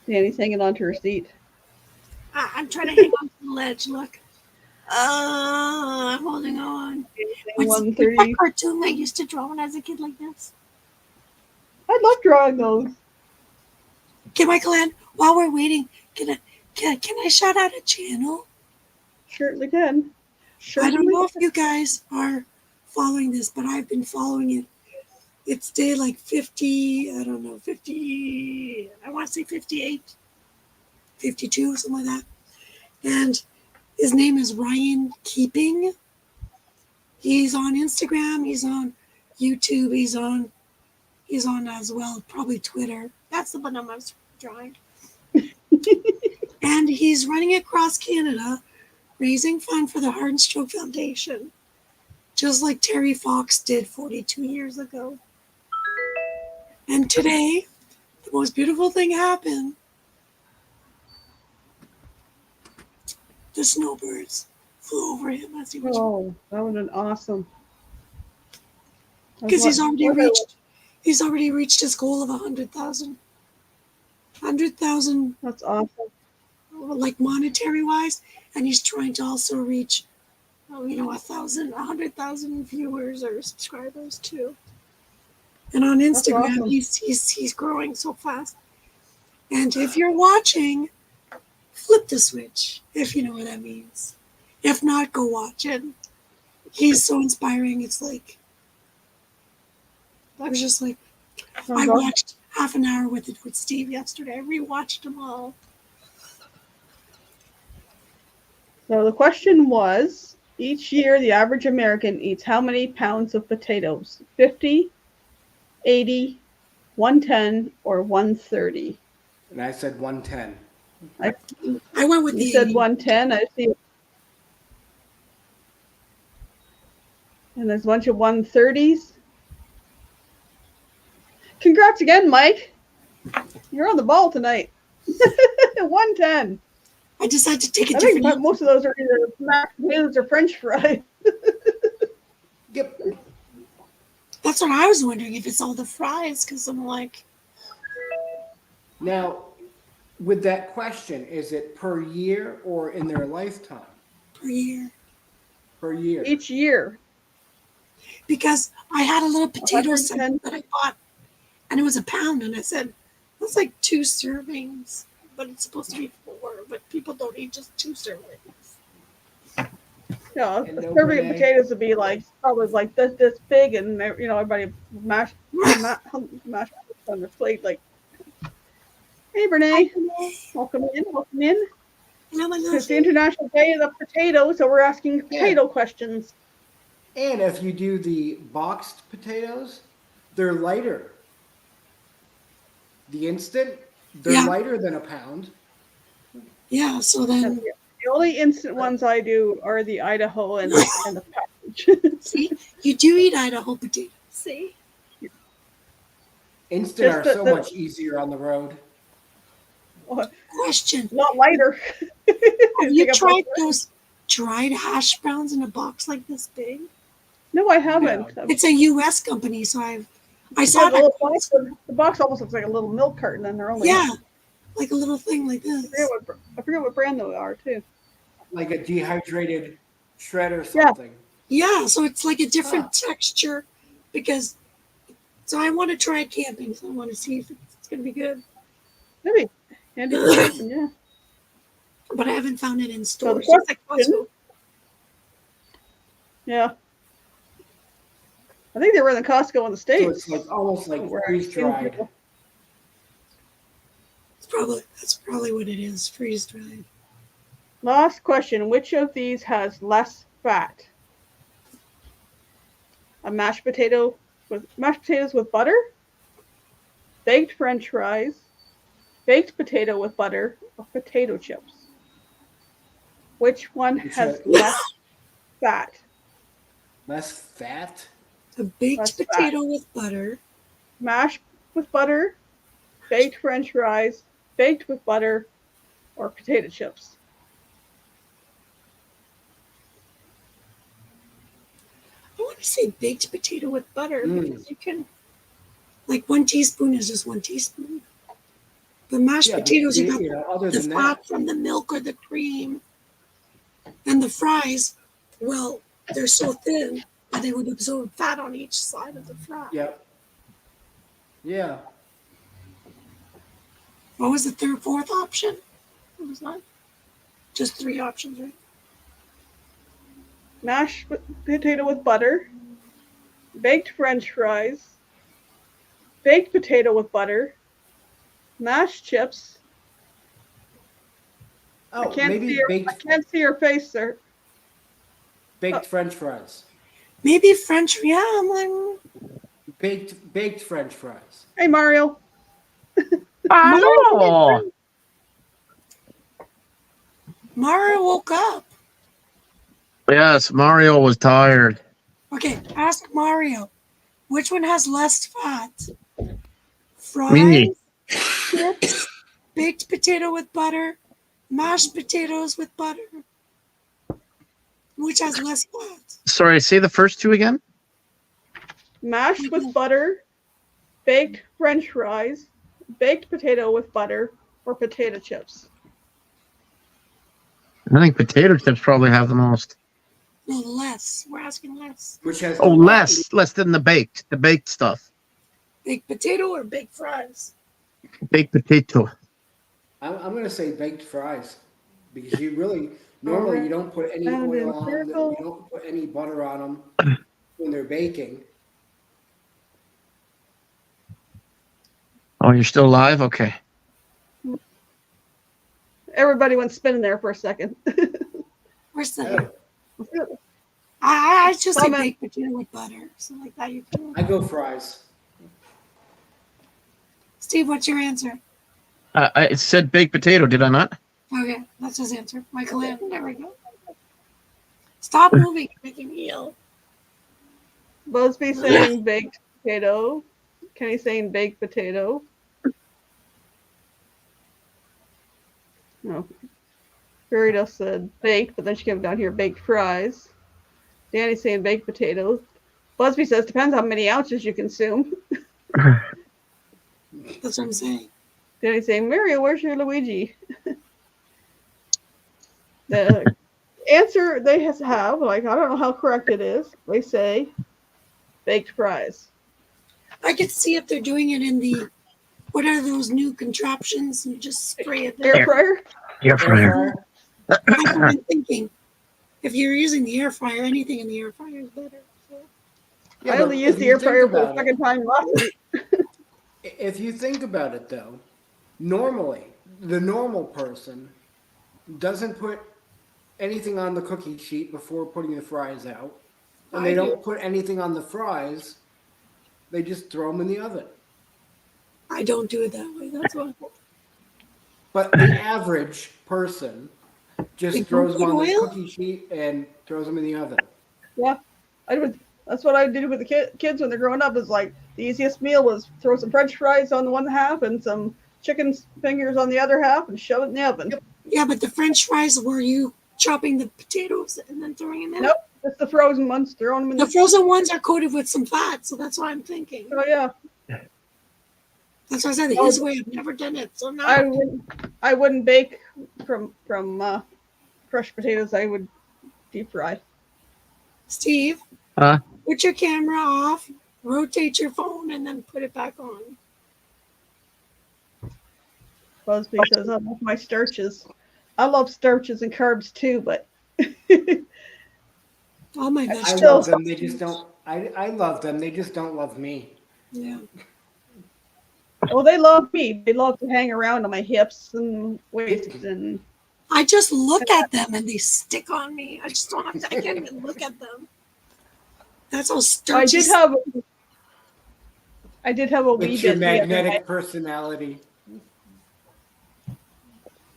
Danny's hanging on to her seat. I'm trying to hang on to the ledge. Look. I'm holding on. What's that 130. cartoon I used to draw when I was a kid like this? I love drawing those. Okay, Michael Ann, while we're waiting, can I shout out a channel? Certainly can. I don't know if you guys are following this, but I've been following it. It's day like 50, I don't know, 50, I want to say 58, 52, something like that. And his name is Ryan Keeping. He's on Instagram, he's on YouTube, he's on as well, probably Twitter. That's the one I was drawing. And he's running across Canada, raising funds for the Heart and Stroke Foundation, just like Terry Fox did 42 years ago. And today, the most beautiful thing happened. The snowbirds flew over him as he was. Oh, that would have been awesome. Because he's already reached his goal of 100,000. 100,000. That's awesome. Like monetary wise, and he's trying to also reach, 100,000 viewers or subscribers too. And on Instagram, awesome. he's growing so fast. And if you're watching, flip the switch, if you know what that means. If not, go watch it. He's so inspiring. It's like, I was just like, I watched half an hour with Steve yesterday. I rewatched them all. So the question was, Each year, the average American eats how many pounds of potatoes? 50, 80, 110, or 130? And I said 110. I went with You the said 80. 110. I see. And there's a bunch of 130s. Congrats again, Mike. You're on the ball tonight. 110. I decided to take a I think different. most of those are either mashed potatoes or French fries. Yep. That's what I was wondering, if it's all the fries, because I'm like, Now, with that question, is it per year or in their lifetime? per year. Per year. Each year. Because I had a little potato sack 110. that I bought, and it was a pound, and I said, that's like 2 servings, but it's supposed to be 4, but people don't eat just 2 servings. Yeah, And a no serving of Renee? potatoes would be like probably like this big, and everybody mash on their plate. Like, hey, Renee, welcome in. And I'm a little It's the International Day of the Potato, so we're asking potato questions. And if you do the boxed potatoes, they're lighter. The instant, they're Yeah. lighter than a pound. Yeah, so then, The only instant ones I do are the Idaho and the package. see, you do eat Idaho potatoes. See? Instant Just are the- so the- much easier on the road. Question. Not lighter. Have you Take up tried less- those dried hash browns in a box like this big? No, I haven't. No. It's a U.S. company, so I Yeah, saw the, little that. box, the box almost looks like a little milk carton, and they're only. Yeah, like a little thing like this. I forget what brand they are too. Like a dehydrated shred or Yeah. something. Yeah, so it's like a different texture because. So I want to try camping. So I want to see if it's going to be good. Maybe handy for camping, yeah. But I haven't found it in So the stores. It's like question- Costco. Yeah. I think they were in the Costco in the So States. it's like almost like Where I've freeze seen dried. people. That's probably what it is. Freeze dried. Last question. Which of these has less fat? A mashed potatoes with butter, baked French fries, baked potato with butter, or potato chips? Which one has less fat? Less fat? A baked Less fat. potato with butter. Mashed with butter, baked French fries, baked with butter, or potato chips? I want to say baked potato with butter Mm. because you can, like 1 teaspoon is just 1 teaspoon. But mashed Yeah, potatoes, you got other the than fat that, from the milk or the cream. And the fries, well, they're so thin that they would absorb fat on each side of the fry. yep. Yeah. What was the fourth option? What was that? Just 3 options, right? Mashed potato with butter, baked French fries, baked potato with butter, mashed chips. Oh, I can't maybe I can't see your face, sir. baked French fries. Maybe French, yeah, I'm like, Baked French fries. Hey, Mario. Hello. Mario woke up. Yes, Mario was tired. Okay, ask Mario. Which one has less fat? Fries, Me. chips, baked potato with butter, mashed potatoes with butter. Which has less fat? Sorry, say the first 2 again. Mashed with butter, baked French fries, baked potato with butter, or potato chips. I think potato chips probably have the most. No, less. We're asking less. Which has Oh, the less than the baked stuff. Baked potato or baked fries? Baked potato. I'm going to say baked fries because you really normally you don't put any Round oil and on them. circle. You don't put any butter on them when they're baking. Oh, you're still alive? Okay. Everybody went spinning there for a second. Where's the? Oh, I just say Comment. baked potato with butter. So like that you can. I go fries. Steve, what's your answer? I said baked potato, did I not? Okay, that's his answer. Michael Ann, there we go. Stop moving, making me ill. Busby saying baked potato. Kenny saying baked potato. No. Verita said baked, but then she came down here baked fries. Danny saying baked potatoes. Busby says depends how many ounces you consume. That's what I'm saying. Danny saying Mario, where's your Luigi? The answer they have, like I don't know how correct it is. They say baked fries. I could see if they're doing it in the what are those new contraptions? You just spray it Air there. fryer? Air Air fryer. fryer. That's what I'm thinking. If you're using the air fryer, anything in the air fryer is better. So. Yeah, I but only used if the you air think fryer for the about second time last week. if you think about it, though, normally the normal person doesn't put anything on the cookie sheet before putting the fries out, and they don't put anything on the fries. They just throw them in the oven. I don't do it that way. That's why. But the average person They just don't throws them put on the oil? cookie sheet and throws them in the oven. Yeah, I would. That's what I did with the kids when they're growing up. Is like the easiest meal was throw some French fries on the one half and some chicken fingers on the other half and shove it in the oven. Yeah, but the French fries were you chopping the potatoes and then throwing them in? Nope, just the frozen ones, throwing them in The frozen ones are coated with some fat, so that's why I'm thinking. Oh yeah, That's why I said the Oh. easy way. I've never done it, so now. I wouldn't bake from fresh potatoes. I would deep fry. Steve, Huh? put your camera off, rotate your phone, and then put it back on. Busby says I love my starches. I love starches and carbs too, but All my I vegetables. love them. They just don't. I love them. They just don't love me. Yeah. well, they love me. They love to hang around on my hips and waist and. I just look at them and they stick on me. I just don't have to. I can't even look at them. That's how starchy. I did have a wee It's your bit the other magnetic night. personality.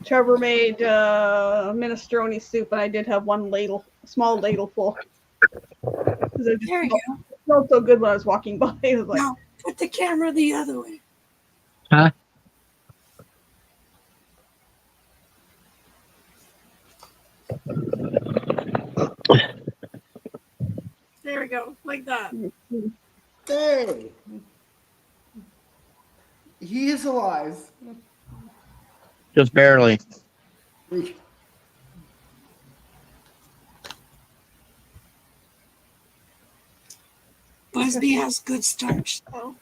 Trevor made minestrone soup, and I did have one ladle, a small ladle full. It There you go. smelled so good when I was walking by. It was like, Now put the camera the other way. Huh? There we go, like that. Hey, he is alive. Just barely. Busby has good starch, though.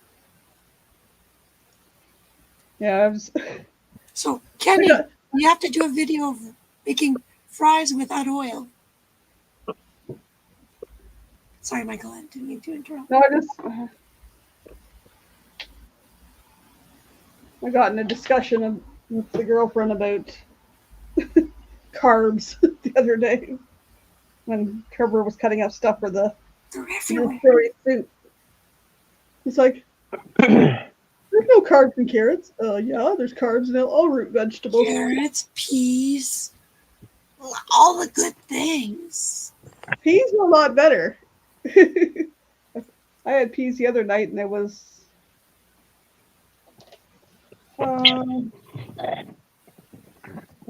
yeah, I was. So Kenny, you have to do a video of making fries without oil. Sorry, Michael, I didn't mean to interrupt. No, I got in a discussion with the girlfriend about carbs the other day when Trevor was cutting up stuff for the They're everywhere. soup. It's like, there's no carbs in carrots. Yeah, there's carbs in all root vegetables. Carrots, peas, all the good things. Peas are a lot better. I had peas the other night, and it was how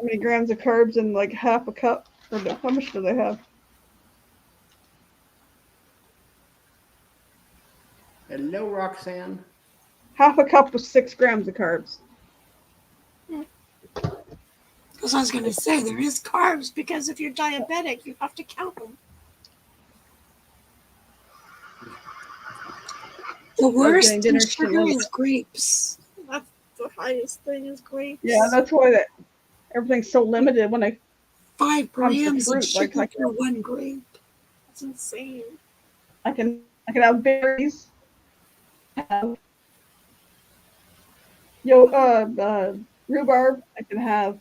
many grams of carbs in like half a cup? Or how much do they have? Hello, Roxanne. Half a cup was 6 grams of carbs. Because I was going to say, there is carbs, because if you're diabetic, you have to count them. The worst getting in dinner sugar soon. is grapes. That's the highest thing is grapes. Yeah, that's why everything's so limited when I 5 comes to grams of fruit, like, sugar for 1 grape. That's insane. I can have berries, have rhubarb. I can have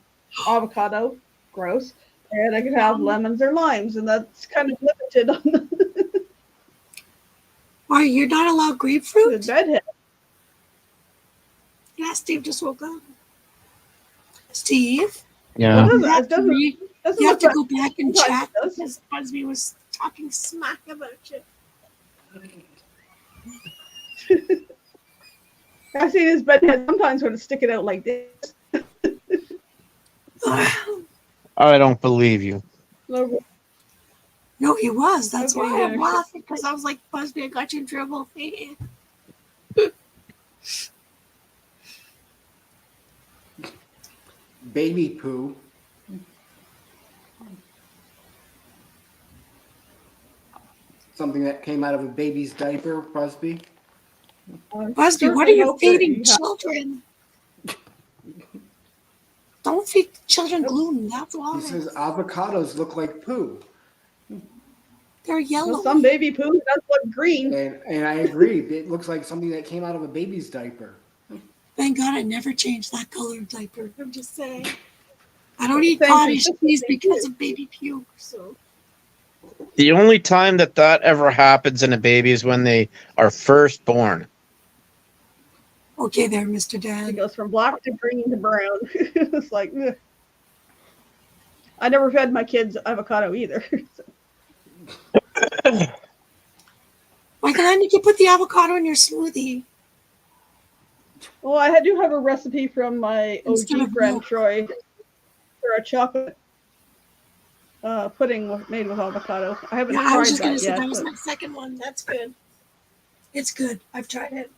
avocado, gross. And I could have lemons or limes, and that's kind of limited on the Why, you're not allowed grapefruit? bedhead. Yeah, Steve just woke up. Steve, Yeah. Well, you have it to, doesn't, doesn't you have look to like go back and sometimes check it does. because Busby was talking smack about you. I've seen his bedhead sometimes when it's sticking out like this. I don't believe you. No, No, he was. That's Okay, why yeah, I'm sure. laughing because I was like, Busby, I got you in trouble. Baby poo. Something that came out of a baby's diaper, Busby. Busby, what are certainly you hope that feeding you have- children? Don't feed children gluten. That's He why. says avocados look like poo. They're yellow. Well, some baby poo does look green. And I agree. It looks like something that came out of a baby's diaper. Thank God I never changed that color of diaper. I'm just saying. I don't eat Same cottage cheese consistency, because too. of baby puke. So The only time that ever happens in a baby is when they are first born. okay, there, Mr. It Dad. goes from black to green to brown. It's like, ugh. I never fed my kids avocado either. Why can't you put the avocado in your smoothie? Well, I do have a recipe from my Instead OG of friend milk. Troy for a chocolate pudding made with avocado. I haven't Yeah, I tried was just gonna that say yet. that was But my second one. That's good. It's good. I've tried it.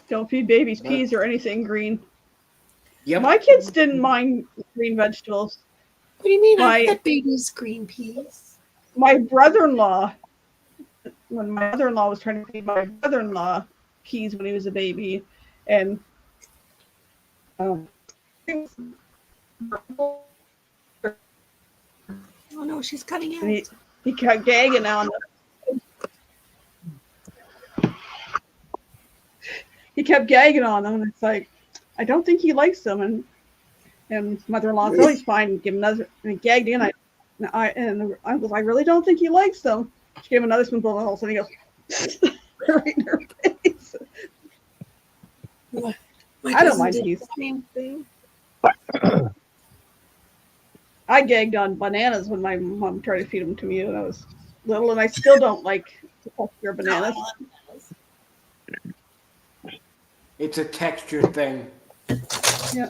don't feed babies But- peas or anything green. Yep. My kids didn't mind green vegetables. What do you mean? I My- fed babies green peas. My brother-in-law, when my mother-in-law was trying to feed my brother-in-law peas when he was a baby, and Oh no, she's cutting out. and he kept gagging on them. He kept gagging on them, and it's like, I don't think he likes them. And mother-in-law said, oh, he's fine. Give him another. And he gagged in. And I was, I really don't think he likes them. She gave him another spoonful, and all of a sudden he goes right in her face. My I don't cousin mind did peas. the same thing. I gagged on bananas when my mom tried to feed them to me when I was little, and I still don't like the texture of bananas. It's a texture thing. Yeah.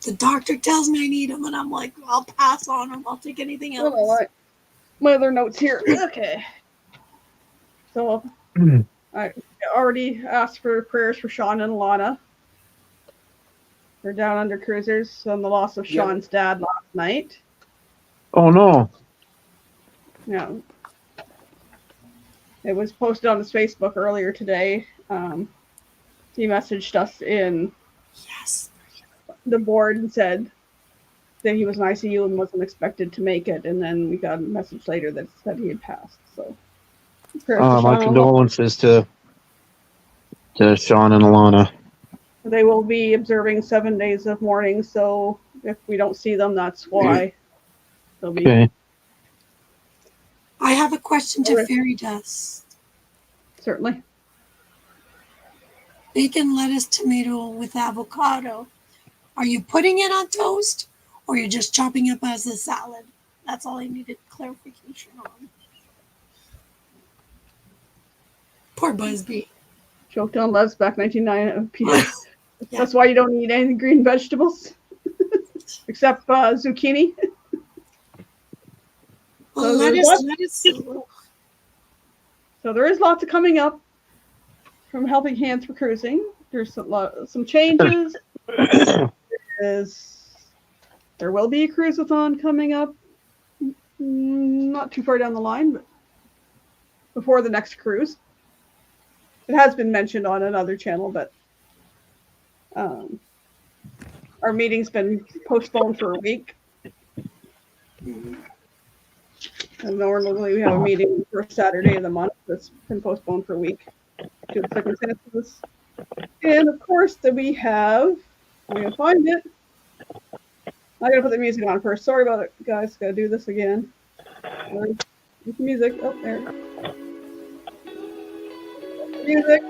The doctor tells me I need them, and I'm like, I'll pass on them. I'll take anything else. All right. My other notes here. Okay. So I already asked for prayers for Sean and Lana. They're down under cruisers on the loss of Sean's dad last night. Oh no. Yeah. It was posted on his Facebook earlier today. He messaged us in Yes. the board and said that he was in ICU and wasn't expected to make it. And then we got a message later that said he had passed. So prayers to My Sean and Lana. condolences to Sean and Alana. They will be observing 7 days of mourning, so if we don't see them, that's why. They'll be Okay. I have a question to Okay. Fairy Dust. certainly. Bacon, lettuce, tomato with avocado. Are you putting it on toast, or you're just chopping up as a salad? That's all I needed clarification on. Poor Busby. Choked on Love's back 1999 Peter. Yeah. That's why you don't eat any green vegetables except zucchini. Well, So there's lettuce. So there is lots of coming up from Helping Hands for Cruising. There's some changes. There will be a cruise-a-thon coming up, not too far down the line, but before the next cruise. It has been mentioned on another channel, but our meeting's been postponed for a week. And normally we have a meeting the first Saturday of the month. That's been postponed for a week due to circumstances. And of course, that we have, I'm going to find it. I gotta put the music on first. Sorry about it, guys. Gotta do this again. Where's the music? Oh, there. Music.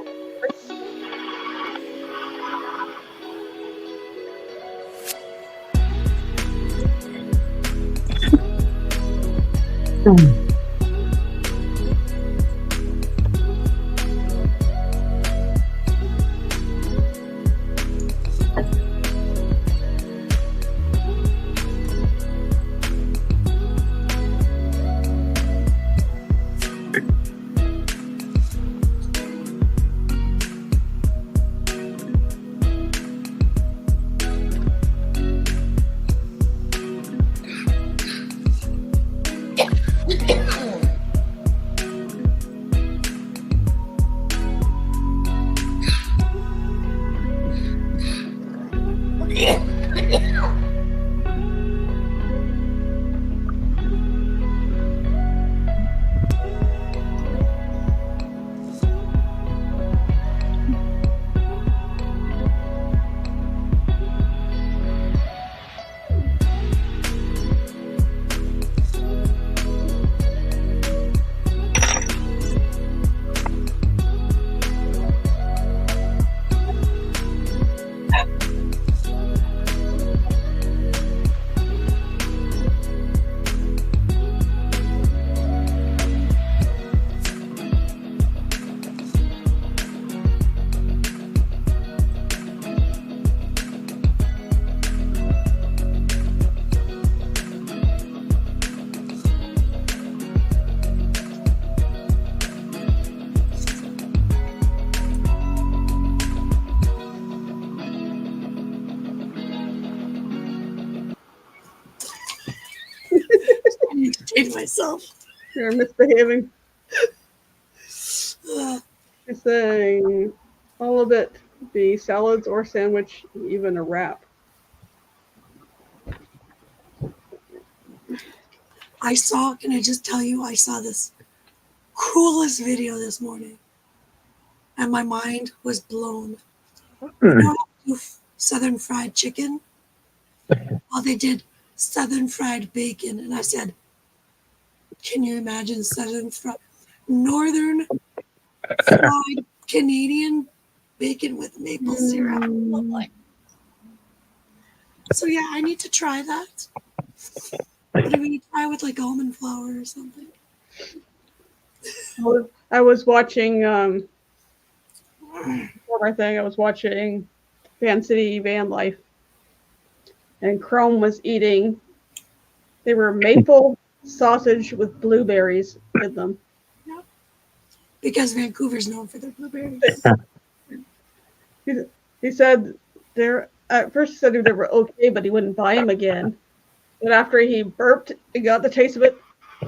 I need to take myself. You're misbehaving. Uh, You're saying all of it be salads or sandwich, even a wrap. can I just tell you, I saw this coolest video this morning. And my mind was blown. You know how they do Southern fried chicken? Well, they did Southern fried bacon. And I said, can you imagine Northern fried Canadian bacon with maple syrup? So yeah, I need to try that. But I mean, try with like almond flour or something. I was watching for my thing. I was watching Van City Van Life, and Chrome was eating. They were maple sausage with blueberries in them. Because Vancouver's known for their blueberries. He said they're at first he said they were okay, but he wouldn't buy them again. But after he burped and got the taste of it,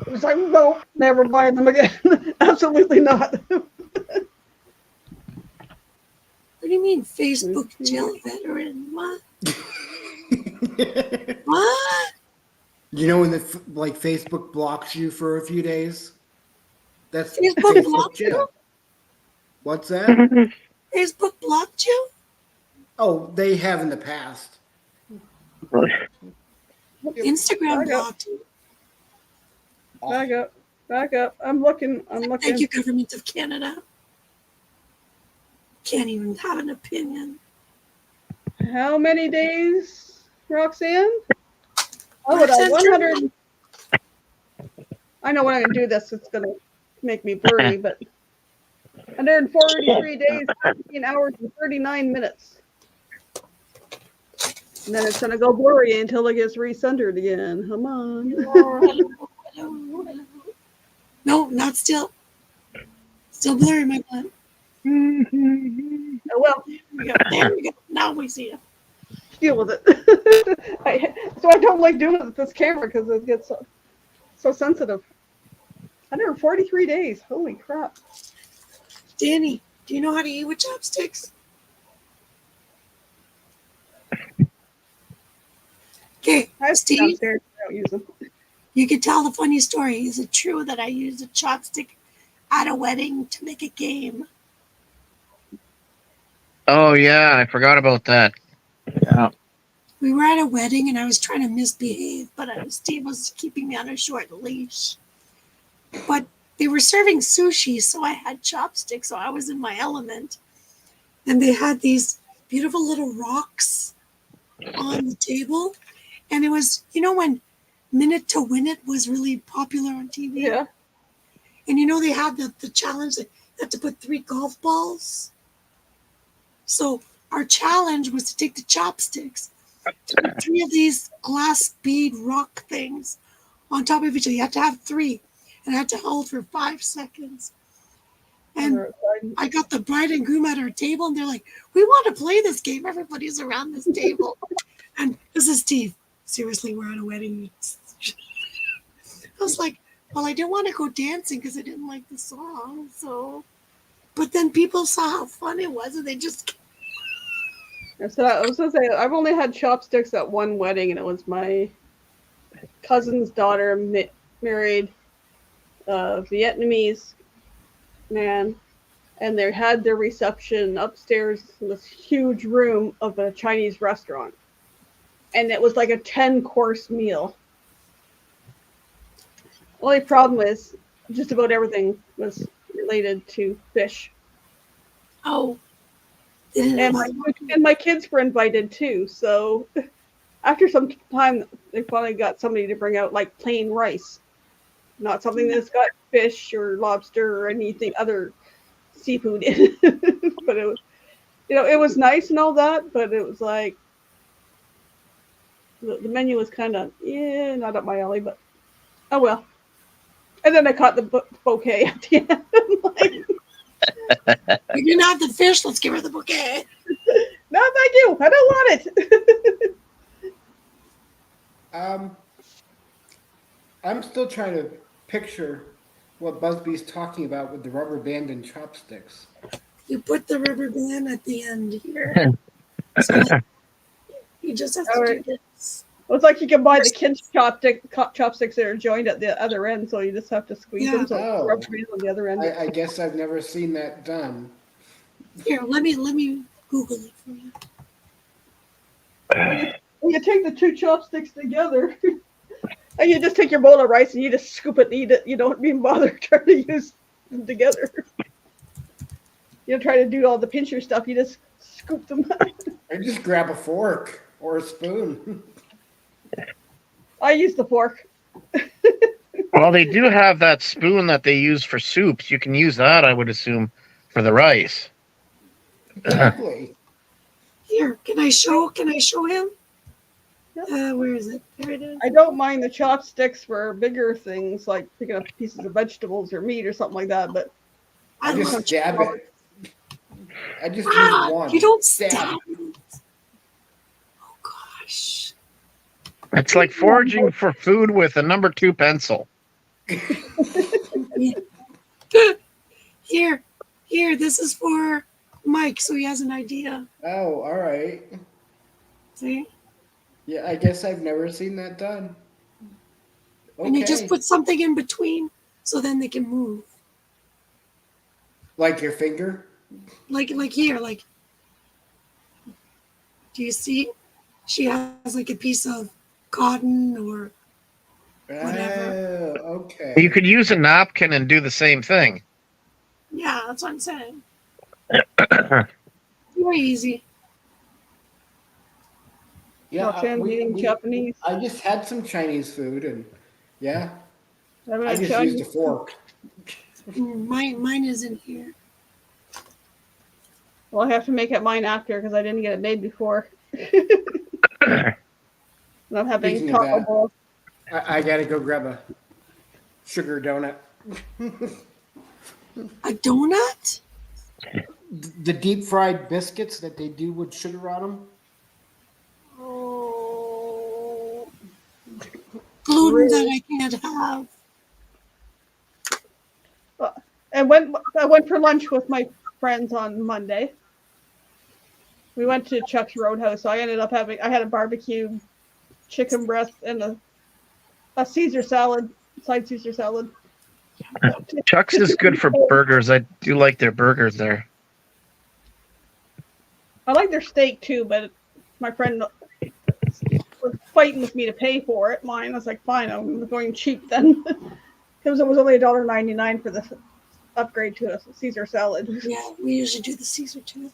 he was like, "No, never buy them again. Absolutely not." What do you mean, Facebook jail veteran? What? What? You know when Facebook blocks you for a few days? That's Facebook blocked you? jail. What's that? Facebook blocked you? Oh, they have in the past. Instagram blocked you. Back up. I'm looking. Thank you, Government of Canada. Can't even have an opinion. How many days, Roxanne? Oh, it 100. I know when I'm gonna do this, it's gonna make me blurry, but 143 days, 15 hours, and 39 minutes. And then it's gonna go blurry until it gets recentered again. Come on. Hello. No, not still. Still blurry, my butt. Oh well, There we go. Now we see it. deal with it. So I don't like doing it with this camera because it gets so sensitive. 143 days. Holy crap. Danny, do you know how to eat with chopsticks? Okay, I have Steve, downstairs. I don't use them. you could tell the funny story. Is it true that I used a chopstick at a wedding to make a game? Oh yeah, I forgot about that. Yeah. We were at a wedding and I was trying to misbehave, but Steve was keeping me on a short leash. But they were serving sushi, so I had chopsticks, so I was in my element. And they had these beautiful little rocks on the table. And it was, when Minute to Win It was really popular on TV? Yeah. And they had the challenge that you had to put 3 golf balls. So our challenge was to take the chopsticks, to put 3 of these glass bead rock things on top of each other. You had to have 3, and I had to hold for 5 seconds. And I got the bride and groom at our table, and they're like, "We want to play this game. Everybody's around this table." And this is Steve. Seriously, we're at a wedding. I was like, well, I didn't want to go dancing because I didn't like the song. So, but then people saw how fun it was, and they just. So I was gonna say I've only had chopsticks at one wedding, and it was my cousin's daughter married a Vietnamese man, and they had their reception upstairs in this huge room of a Chinese restaurant, and it was like a 10-course meal. Only problem is just about everything was related to fish. Oh. And my kids were invited too. So after some time, they finally got somebody to bring out like plain rice, not something that's got fish or lobster or anything other seafood in it. But it was, it was nice and all that. But it was like the menu was kind of not up my alley. But oh well. And then I caught the bouquet at the end. We didn't have the fish. Let's give her the bouquet. No, thank you. I don't want it. I'm still trying to picture what Busby's talking about with the rubber band and chopsticks. You put the rubber band at the end here. So you just have to do this. Well, it's like you can buy the kids' chopsticks that are joined at the other end, so you just have to squeeze them. So the rubber band on the other end. I guess I've never seen that done. Here, let me Google it for you. When you take the 2 chopsticks together, and you just take your bowl of rice and you just scoop it and eat it. You don't even bother trying to use them together. You don't try to do all the pincher stuff. You just scoop them. I just grab a fork or a spoon. I use the fork. Well, they do have that spoon that they use for soups. You can use that, I would assume, for the rice. Exactly. Here, can I show him? Where is it? There it is. I don't mind the chopsticks for bigger things like picking up pieces of vegetables or meat or something like that, but I just stab it. I just use one. You don't stab it. Oh gosh. It's like foraging for food with a number 2 pencil. Here, this is for Mike, so he has an idea. Oh, all right. See? Yeah, I guess I've never seen that done. Okay. And you just put something in between so then they can move. Like your finger? Like here, like. Do you see? She has like a piece of cotton or whatever. Oh, okay. You could use a napkin and do the same thing. Yeah, that's what I'm saying. Very easy. Yeah, Japanese. I just had some Chinese food, and yeah, I just used a fork. Mine isn't here. Well, I have to make it mine after because I didn't get it made before. I'm having Speaking of taco that, balls. I gotta go grab a sugar donut. A donut? The deep fried biscuits that they do with sugar on them. Oh, gluten that I can't have. I went for lunch with my friends on Monday. We went to Chuck's Roadhouse, so I ended up I had a barbecue chicken breast and a Caesar salad, side Caesar salad. Chuck's is good for burgers. I do like their burgers there. I like their steak too, but my friend was fighting with me to pay for it. Mine, I was like, fine, I'm going cheap then, because it was only $1.99 for the upgrade to a Caesar salad. Yeah, we usually do the Caesar too.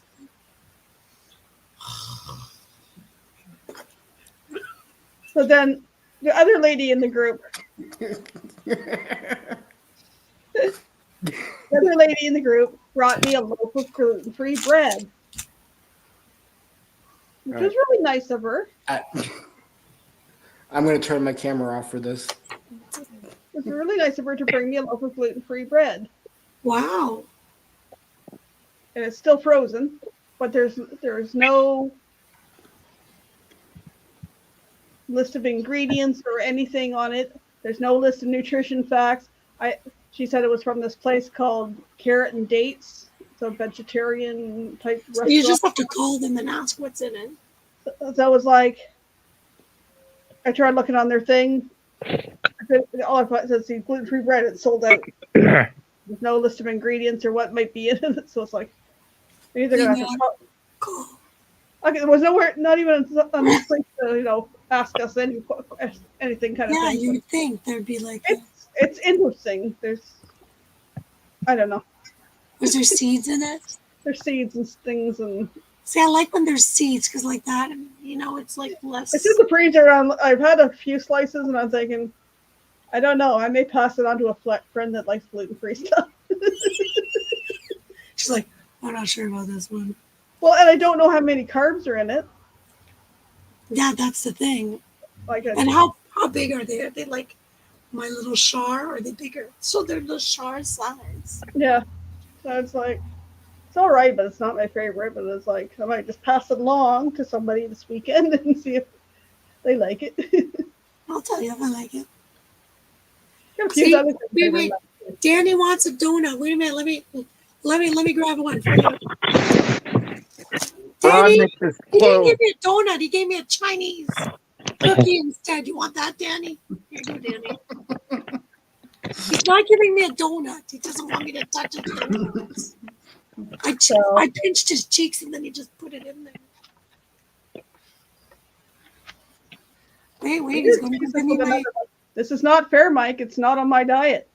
So then the other lady in the group, brought me a loaf of gluten-free bread, which was really nice of her. I'm going to turn my camera off for this. It was really nice of her to bring me a loaf of gluten-free bread. Wow. And it's still frozen, but there's no list of ingredients or anything on it. There's no list of nutrition facts. She said it was from this place called Carrot and Dates. It's a vegetarian type restaurant. You just have to call them and ask what's in it. So I was like, I tried looking on their thing. All I put says gluten-free bread. It's sold out. There's no list of ingredients or what might be in it. So it's like, you're either gonna have to call. Okay, there was nowhere, not even on this place to, ask us anything kind of thing. Yeah, you would think there'd be like. It's interesting. I don't know. Was there seeds in it? There's seeds and things and. See, I like when there's seeds because like that, it's like less. It's in the freezer. I've had a few slices and I'm thinking, I don't know. I may pass it on to a friend that likes gluten-free stuff. She's like, I'm not sure about this one. Well, and I don't know how many carbs are in it. Yeah, that's the thing. And how big are they? Are they like my little char? Or are they bigger? So they're the char size. Yeah. So it's like, it's all right, but it's not my favorite. But it's like, I might just pass it along to somebody this weekend and see if they like it. I'll tell you if I like it. See, wait. Danny wants a donut. Wait a minute. Let me grab one for you. Danny, he didn't give me a donut. He gave me a Chinese cookie instead. You want that, Danny? Here you go, Danny. He's not giving me a donut. He doesn't want me to touch his donuts. I pinched his cheeks and then he just put it in there. Wait. He's going to give me my... This is not fair, Mike. It's not on my diet.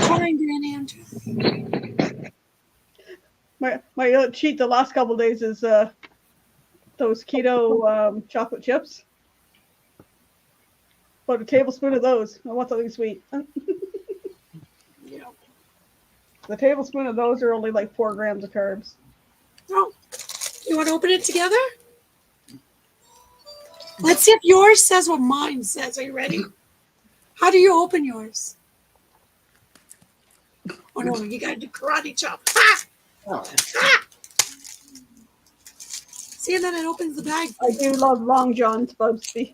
Trying, Danny. I'm trying. My cheat the last couple of days is those keto chocolate chips. About a tablespoon of those. I want something sweet. Yeah. The tablespoon of those are only like 4 grams of carbs. Oh, you want to open it together? Let's see if yours says what mine says. Are you ready? How do you open yours? Oh no, you gotta do karate chop. Ha! Oh. Ha! See, and then it opens the bag. I do love Long John's, Bubsy.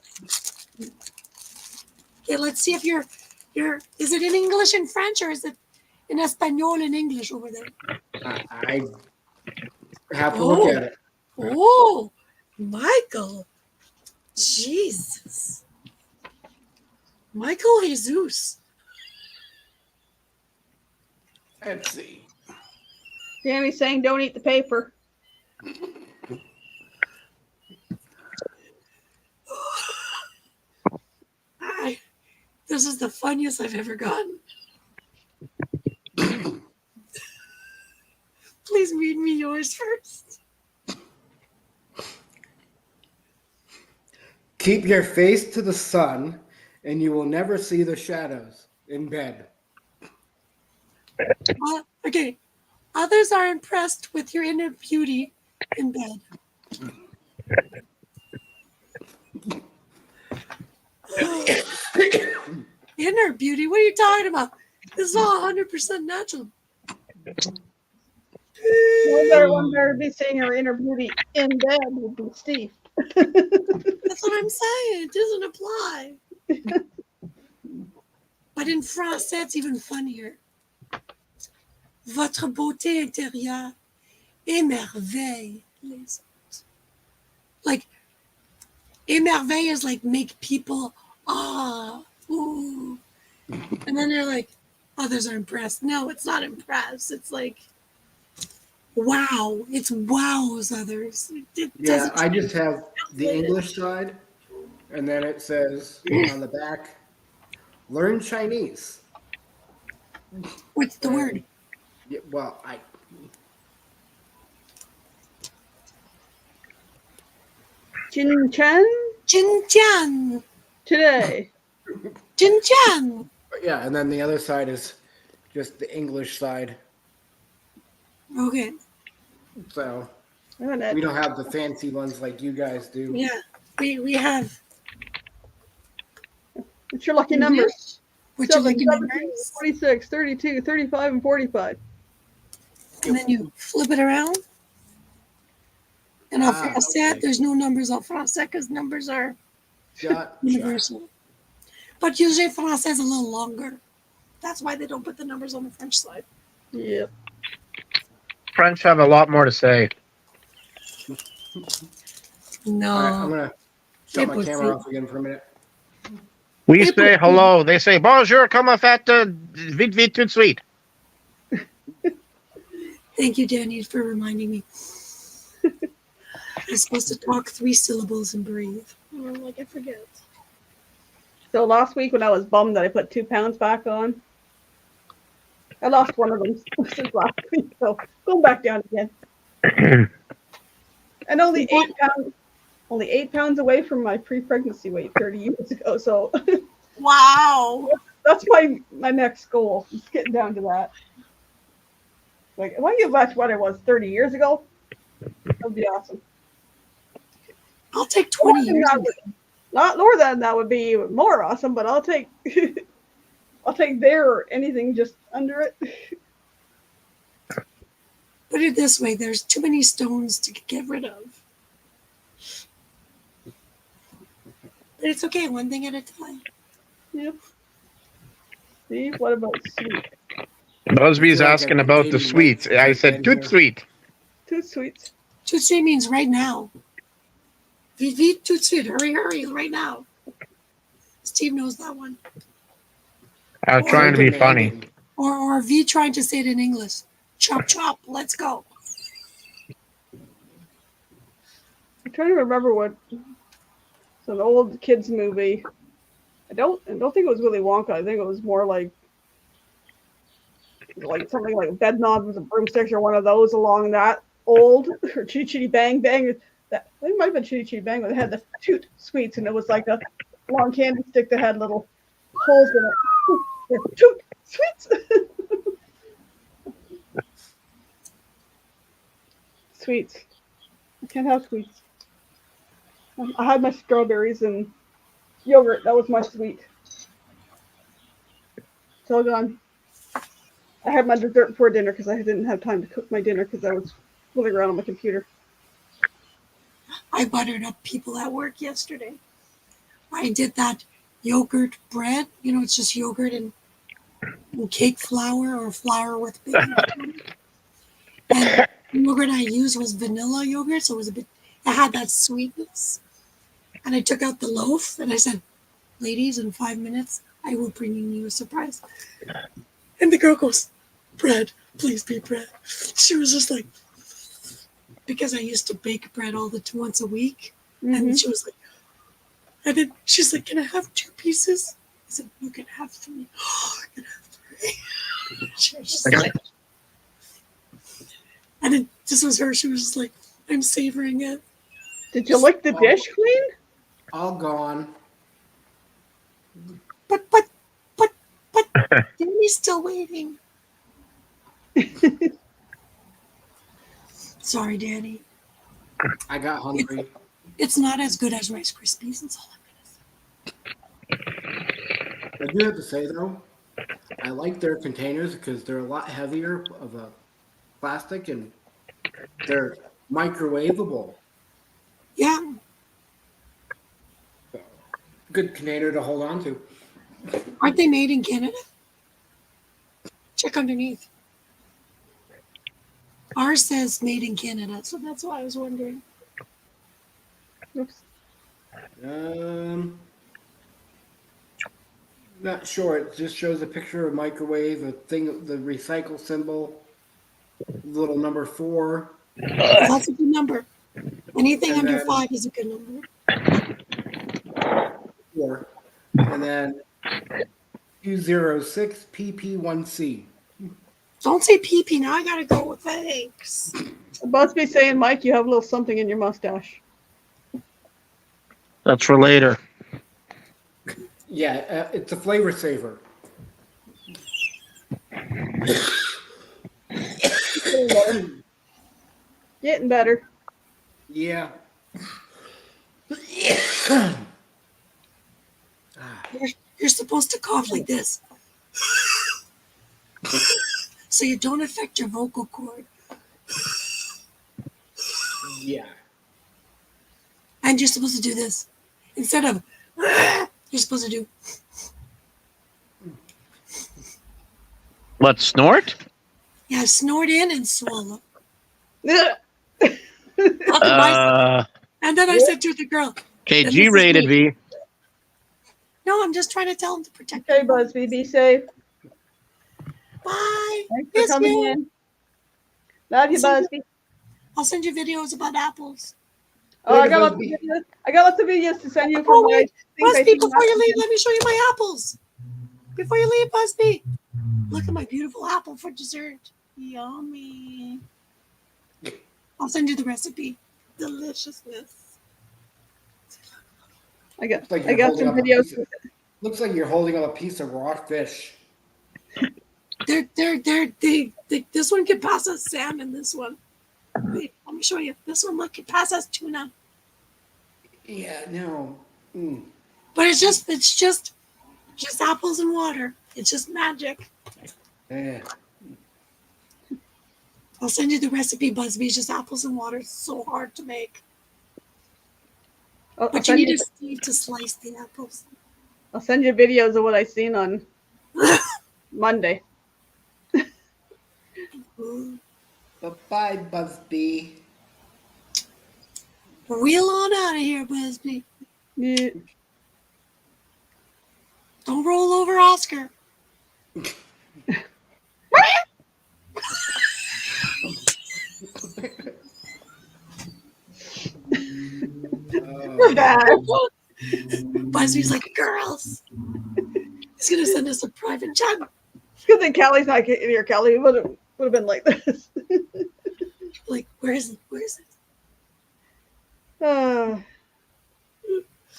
Okay, let's see if you're. Is it in English and French or is it in Espanol and English over there? I have to look at it. Oh, Michael. Jesus. Michael Jesus. Let's see. Danny's saying don't eat the paper. This is the funniest I've ever gotten. Please read me yours first. Keep your face to the sun, and you will never see the shadows in bed. Okay. Others are impressed with your inner beauty in bed. Inner beauty? What are you talking about? This is all 100% natural. One better be saying her inner beauty in bed would be Steve. That's what I'm saying. It doesn't apply. But in français, it's even funnier. Votre beauté intérieure émerveille les autres. Like, émerveille is like make people, ooh. And then they're like, others are impressed. No, it's not impressed. It's like, wow. It's wows others. It Yeah, doesn't I just have the translate it. English side, and then it says on the back, learn Chinese. What's the word? And yeah, well, I Jin Chen Jinjian. today. Jinjian. yeah, and then the other side is just the English side. Okay. So Wait a we minute. don't have the fancy ones like you guys do. Yeah. We have It's your lucky number. English, which are 7, like 17, numbers, 26, 32, 35, and 45. and then you flip it around. And en Ah, français, okay. there's no numbers en français because numbers are Gotcha. universal. But usually français is a little longer. That's why they don't put the numbers on the French side. Yep. French have a lot more to say. No. All right, I'm gonna shut my It camera was- off again for a minute. We People- say hello. They say bonjour. Comment faites? Vite, vite, tout de suite. Thank you, Danny, for reminding me. I'm supposed to talk 3 syllables and breathe. And I'm like, I forget. So last week when I was bummed that I put 2 pounds back on, I lost one of them since last week. So going back down again. And only 8 pounds away from my pre-pregnancy weight 30 years ago. So Wow. that's my next goal. Is getting down to that. Like if I get back to what I was 30 years ago, that would be awesome. I'll take 20 years. Not lower than that would be more awesome, but I'll take I'll take there or anything just under it. Put it this way, there's too many stones to get rid of. But it's okay, one thing at a time. Yep. See, what about sweet? Busby's I feel like asking I've been about the dating sweets. Mike I since said I've been tout here. sweet. Two sweets. Tout de suite means right now. Vite, vite, tout de suite. Hurry, hurry, right now. Steve knows that one. I was trying to be funny. Demanding. Or V trying to say it in English. Chop, chop, let's go. I'm trying to remember what. It's an old kids movie. I don't think it was Willy Wonka. I think it was more like something like Bed Knobs with a broomstick or one of those along that old or Chitty Chitty Bang Bang. That I think it might have been Chitty Chitty Bang, but it had the toot sweets and it was like a long candy stick that had little holes in it. Toot sweets. Sweets. I can't have sweets. I had my strawberries and yogurt. That was my sweet. It's all gone. I had my dessert before dinner because I didn't have time to cook my dinner because I was fooling around on my computer. I buttered up people at work yesterday. I did that yogurt bread. You know, it's just yogurt and cake flour or flour with baking powder. And the yogurt I used was vanilla yogurt, so it had that sweetness. And I took out the loaf and I said, ladies, in 5 minutes, I will bring you a surprise. And the girl goes, bread, please be bread. She was just like, because I used to bake bread once a week. And she was like, and then she's like, can I have 2 pieces? I said, you can have 3. You can have 3. She was just like, and then this was her. She was just like, I'm savoring it. Did you lick the dish clean? All gone. But Danny's still waiting. Sorry, Danny. I got hungry. It's not as good as Rice Krispies. That's all I'm I do have to say though, I like their containers because they're a lot heavier of a plastic and they're microwavable. Yeah. So, good container to hold on to. Aren't they made in Canada? Check underneath. Ours says made in Canada, so that's why I was wondering. Oops. Not sure. It just shows a picture of microwave, a thing, the recycle symbol. little number 4. That's a good number. Anything And under then- 5 is a good number. 4. And then 206 PP1C. Don't say pee-pee. Now I got to go with thanks. Busby saying, Mike, you have a little something in your mustache. That's for later. Yeah, it's a flavor saver. Getting better. Getting better. Yeah. You're supposed to cough like this. So you don't affect your vocal cord. Yeah. And you're supposed to do this. Instead of, you're supposed to do, What, snort? yeah, snort in and swallow. Ugh. And then I said to the girl, Okay, And this is G-rated, me. V. no, I'm just trying to tell him to protect Okay, me. Busby, be safe. Bye. Thanks for Miss coming you. in. Love you, Busby. I'll send you videos about apples. Oh, I Later, got lots of Busby. videos. I got lots of videos to send you from Oh, my wait. things I Busby, think before you last leave, weekend. let me show you my apples. Before you leave, Busby, look at my beautiful apple for dessert. Yummy. I'll send you the recipe. Deliciousness. I got, Looks like I you're got holding some up a videos. piece of- Looks like you're holding up a piece of raw fish. This one can pass as salmon, this one. Wait, let me show you. This one, look, can pass as tuna. Yeah, no. Mm. But it's just apples and water. It's just magic. Eh. I'll send you the recipe, Busby. It's just apples and water. It's so hard to make. I'll But you send need you, a Steve to slice the apples. I'll send you videos of what I seen on Monday. Bye-bye, Busby. Wheel on out of here, Busby. Yeah. Don't roll over Oscar. We're bad. Busby's like, girls. He's gonna send us a private chat. Good thing Callie's not getting here. Callie would have been like this. Like, where is it? Where is it?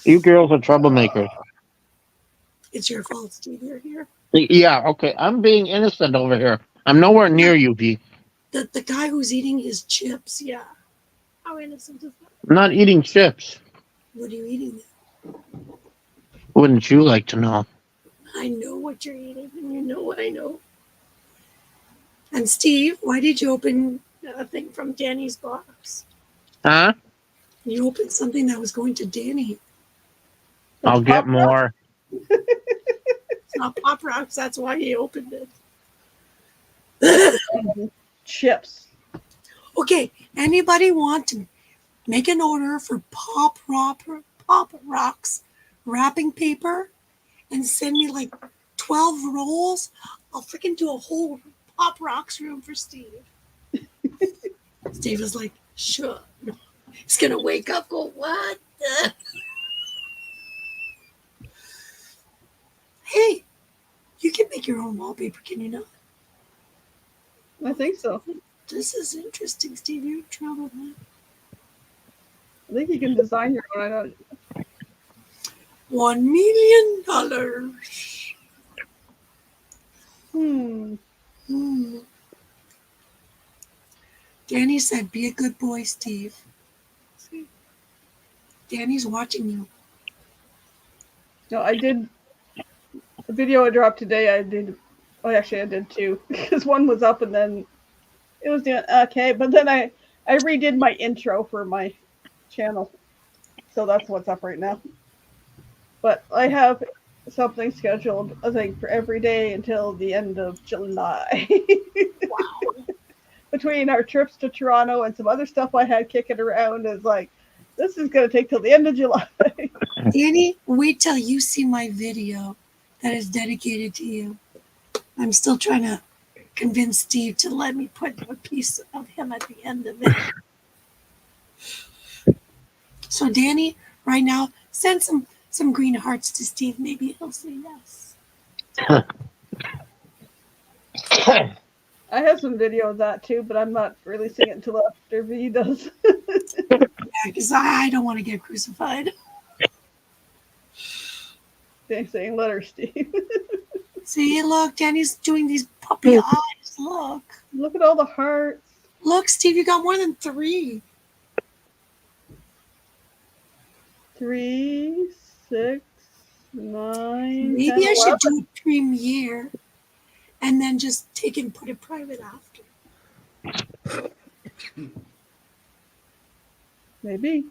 You girls are troublemakers. It's your fault, Steve. You're here. Yeah, okay. I'm being innocent over here. I'm nowhere near you, V. The guy who's eating his chips, yeah. How innocent is that? I'm not eating chips. What are you eating? Wouldn't you like to know? I know what you're eating, and you know what I know. And Steve, why did you open a thing from Danny's box? Huh? You opened something that was going to Danny. I'll get more. It's not Pop Rocks. That's why he opened it. Chips. Okay, anybody want to make an order for Pop Rocks wrapping paper and send me like 12 rolls? I'll freaking do a whole Pop Rocks room for Steve. Steve is like, sure. He's going to wake up, go, what the? Hey, you can make your own wallpaper, can you not? I think so. This is interesting, Steve. You're in trouble, man. I think you can design your own. I don't. $1 million. Danny said, be a good boy, Steve. See? Danny's watching you. No, I did. The video I dropped today, I did. Oh, actually, I did two because one was up and then it was doing okay. But then I redid my intro for my channel, so that's what's up right now. But I have something scheduled, I think, for every day until the end of July. Wow. Between our trips to Toronto and some other stuff I had kicking around, is like, this is going to take till the end of July. Danny, wait till you see my video that is dedicated to you. I'm still trying to convince Steve to let me put a piece of him at the end of it. So Danny, right now, send some green hearts to Steve. Maybe he'll say yes. I have some video of that too, but I'm not releasing it until after V does. Yeah, because I don't want to get crucified. They're saying letter Steve. See, look, Danny's doing these puppy eyes. Look. Look at all the hearts. Look, Steve, you got more than 3. 3, 6, 9. Maybe 10, I 11. should do a premiere and then just take and put it private after. Maybe.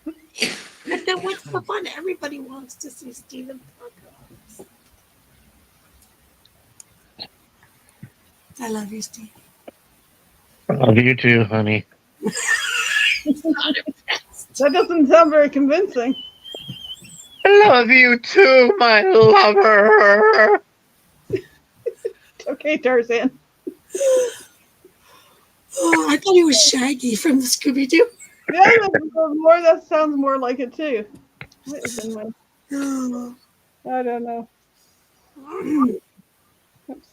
But then what's the fun? Everybody wants to see Steven Parker. I love you, Steve. I love you too, honey. That doesn't sound very convincing. I love you too, my lover. Okay, Tarzan. Oh, I thought he was Shaggy from the Scooby-Doo. Yeah, that sounds more like it too. What is in my, Oh. I don't know. Oops.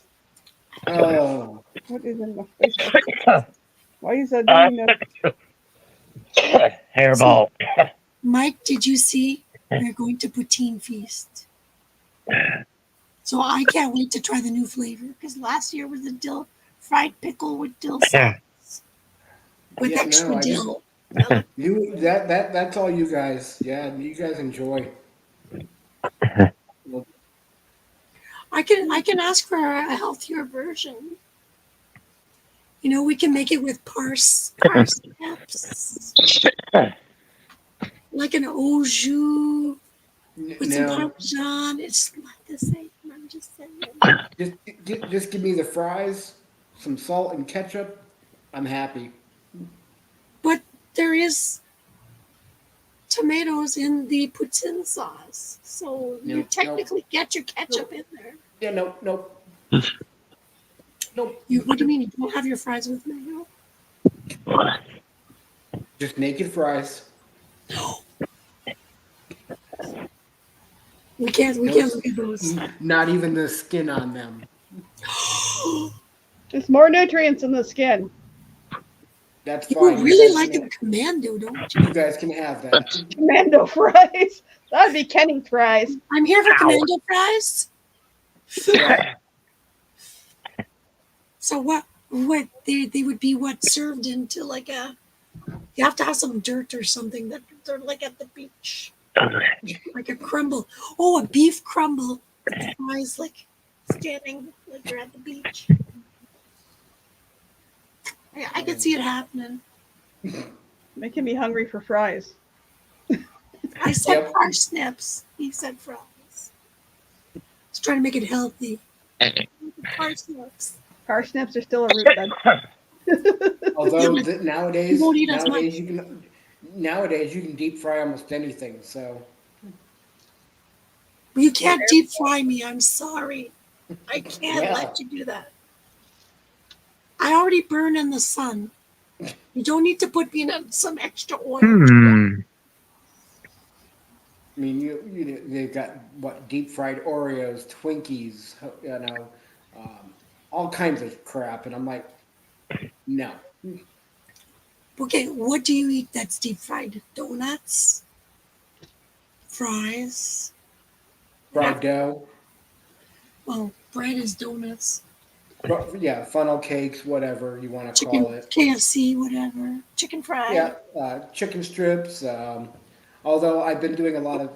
Oh, What is in my Facebook? Why is that doing that? Hairball. Mike, did you see we're going to Poutine Feast? So I can't wait to try the new flavor because last year was the fried pickle with dill sauce with Yeah, extra no, I dill. you that's all you guys. Yeah, you guys enjoy. Well, I can ask for a healthier version. You know, we can make it with parsnips, like an au jus with some no, parmesan. It's not the same. I'm just saying. just give me the fries, some salt and ketchup. I'm happy. But there is tomatoes in the poutine sauce, so you Nope, technically get your ketchup in there. Yeah, nope. What do you mean you don't have your fries with mayo? Just naked fries. We can't look at those. Not even the skin on them. There's more nutrients in the skin. That's You fine. really like them commando, don't you? You guys can have that. Commando fries. That'd be Kenny fries. I'm here for commando fries. Yeah. So what they would be served into like a, you have to have some dirt or something that they're like at the beach. Like a crumble. Oh, a beef crumble. The fries like standing like you're at the beach. I could see it happening. Making me hungry for fries. I said Yep. parsnips. He said fries. He's trying to make it healthy. Parsnips. Parsnips are still a root bed. Although Yeah, but nowadays, you won't eat as much. nowadays you can deep fry almost anything. So You can't deep fry me. I'm sorry. I can't Yeah. let you do that. I already burn in the sun. You don't need to put me in some extra oil. I mean, they've got deep fried Oreos, Twinkies, all kinds of crap, and I'm like, no. Okay, what do you eat that's deep fried? Donuts? Fries? Fried dough, Well, bread is donuts. yeah, funnel cakes, whatever you want to Chicken, call it. KFC, whatever. Chicken fry. Yeah, chicken strips. Although I've been doing a lot of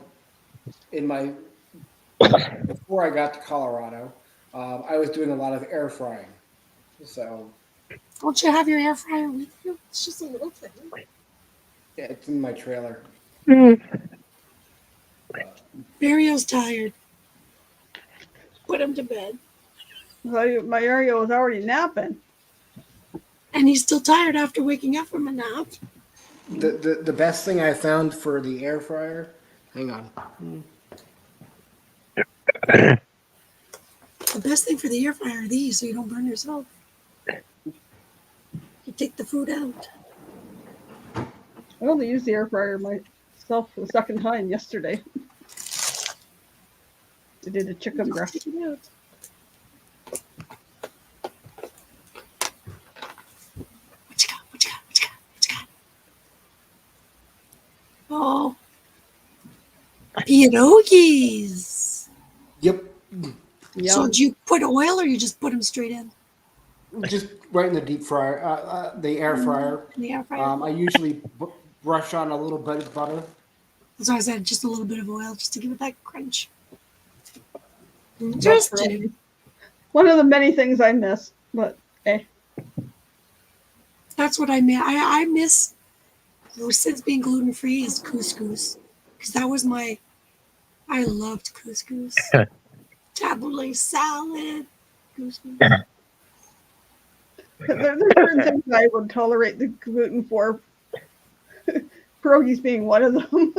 before I got to Colorado, I was doing a lot of air frying. So Don't you have your air fryer with you? It's just a little thing. yeah, it's in my trailer. Mario's tired. Put him to bed. My Ariel was already napping. And he's still tired after waking up from a nap. The best thing I found for the air fryer. Hang on. The best thing for the air fryer are these, so you don't burn yourself. You take the food out. I only used the air fryer myself for the second time yesterday. I did a chicken breast. Take it out. What you got? What you got? What you got? What you got? Oh, pierogies. Yep. So Yum. do you put oil or you just put them straight in Just right in the deep fryer, the air fryer. the air fryer? I usually brush on a little bit of butter. That's why I said just a little bit of oil, just to give it that crunch. Not Interesting. really. One of the many things I miss, but hey. That's what I miss. I miss, since being gluten free, is couscous, because that was my. I loved couscous. Tabbouleh salad, couscous. There's certain things I would tolerate the gluten for. Pierogies being one of them.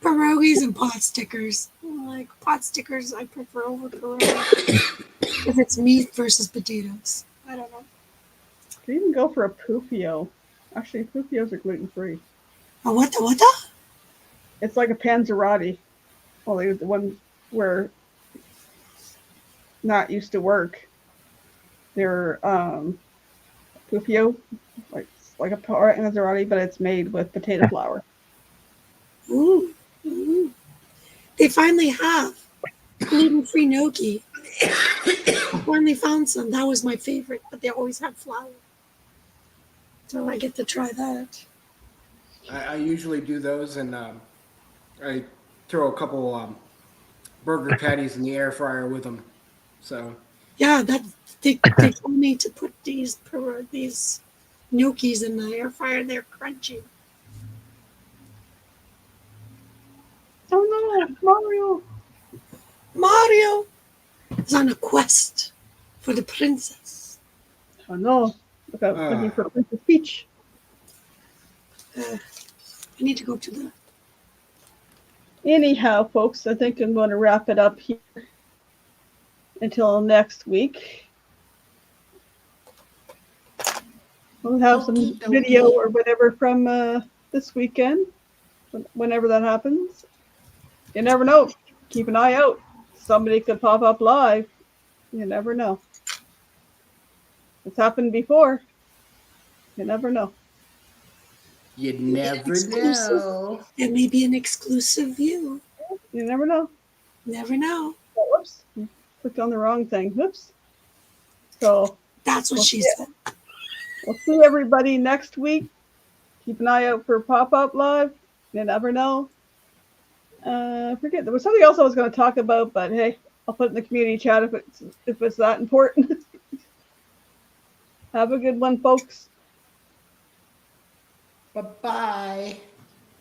Pierogies and pot stickers. Like pot stickers, I prefer over pierogies if it's meat versus potatoes. I don't know. You can go for a pufio. Actually, pufios are gluten free. Oh, what the? It's like a panzerotti, only the one where not used to work. They're pufio, like a panzerotti, but it's made with potato flour. Ooh, ooh. They finally have gluten-free gnocchi. I finally found some. That was my favorite, but they always have flour. So I get to try that. I usually do those, and I throw a couple burger patties in the air fryer with them. So Yeah, that they told me to put these gnocchis in the air fryer. They're crunchy. Oh no, Mario! Mario is on a quest for the princess. Oh no, looking for Princess Peach. I need to go to the. Anyhow, folks, I think I'm going to wrap it up here until next week. We'll have some Okie dokie. video or whatever from this weekend, whenever that happens. You never know. Keep an eye out. Somebody could pop up live. You never know. It's happened before. You never know. you never know. There may be an exclusive view. You never know. Never know. Oh, whoops. Clicked on the wrong thing. Whoops. So That's what Well, she yeah. said. we'll see everybody next week. Keep an eye out for pop-up live. You never know. I forget, there was something else I was going to talk about, but hey, I'll put it in the community chat if it's that important. Have a good one, folks. Bye-bye.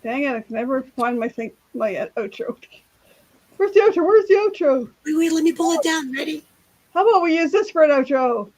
Dang it, I can never find my outro. Where's the outro? Where's the outro? Wait, let me pull it down. Ready? How about we use this for an outro?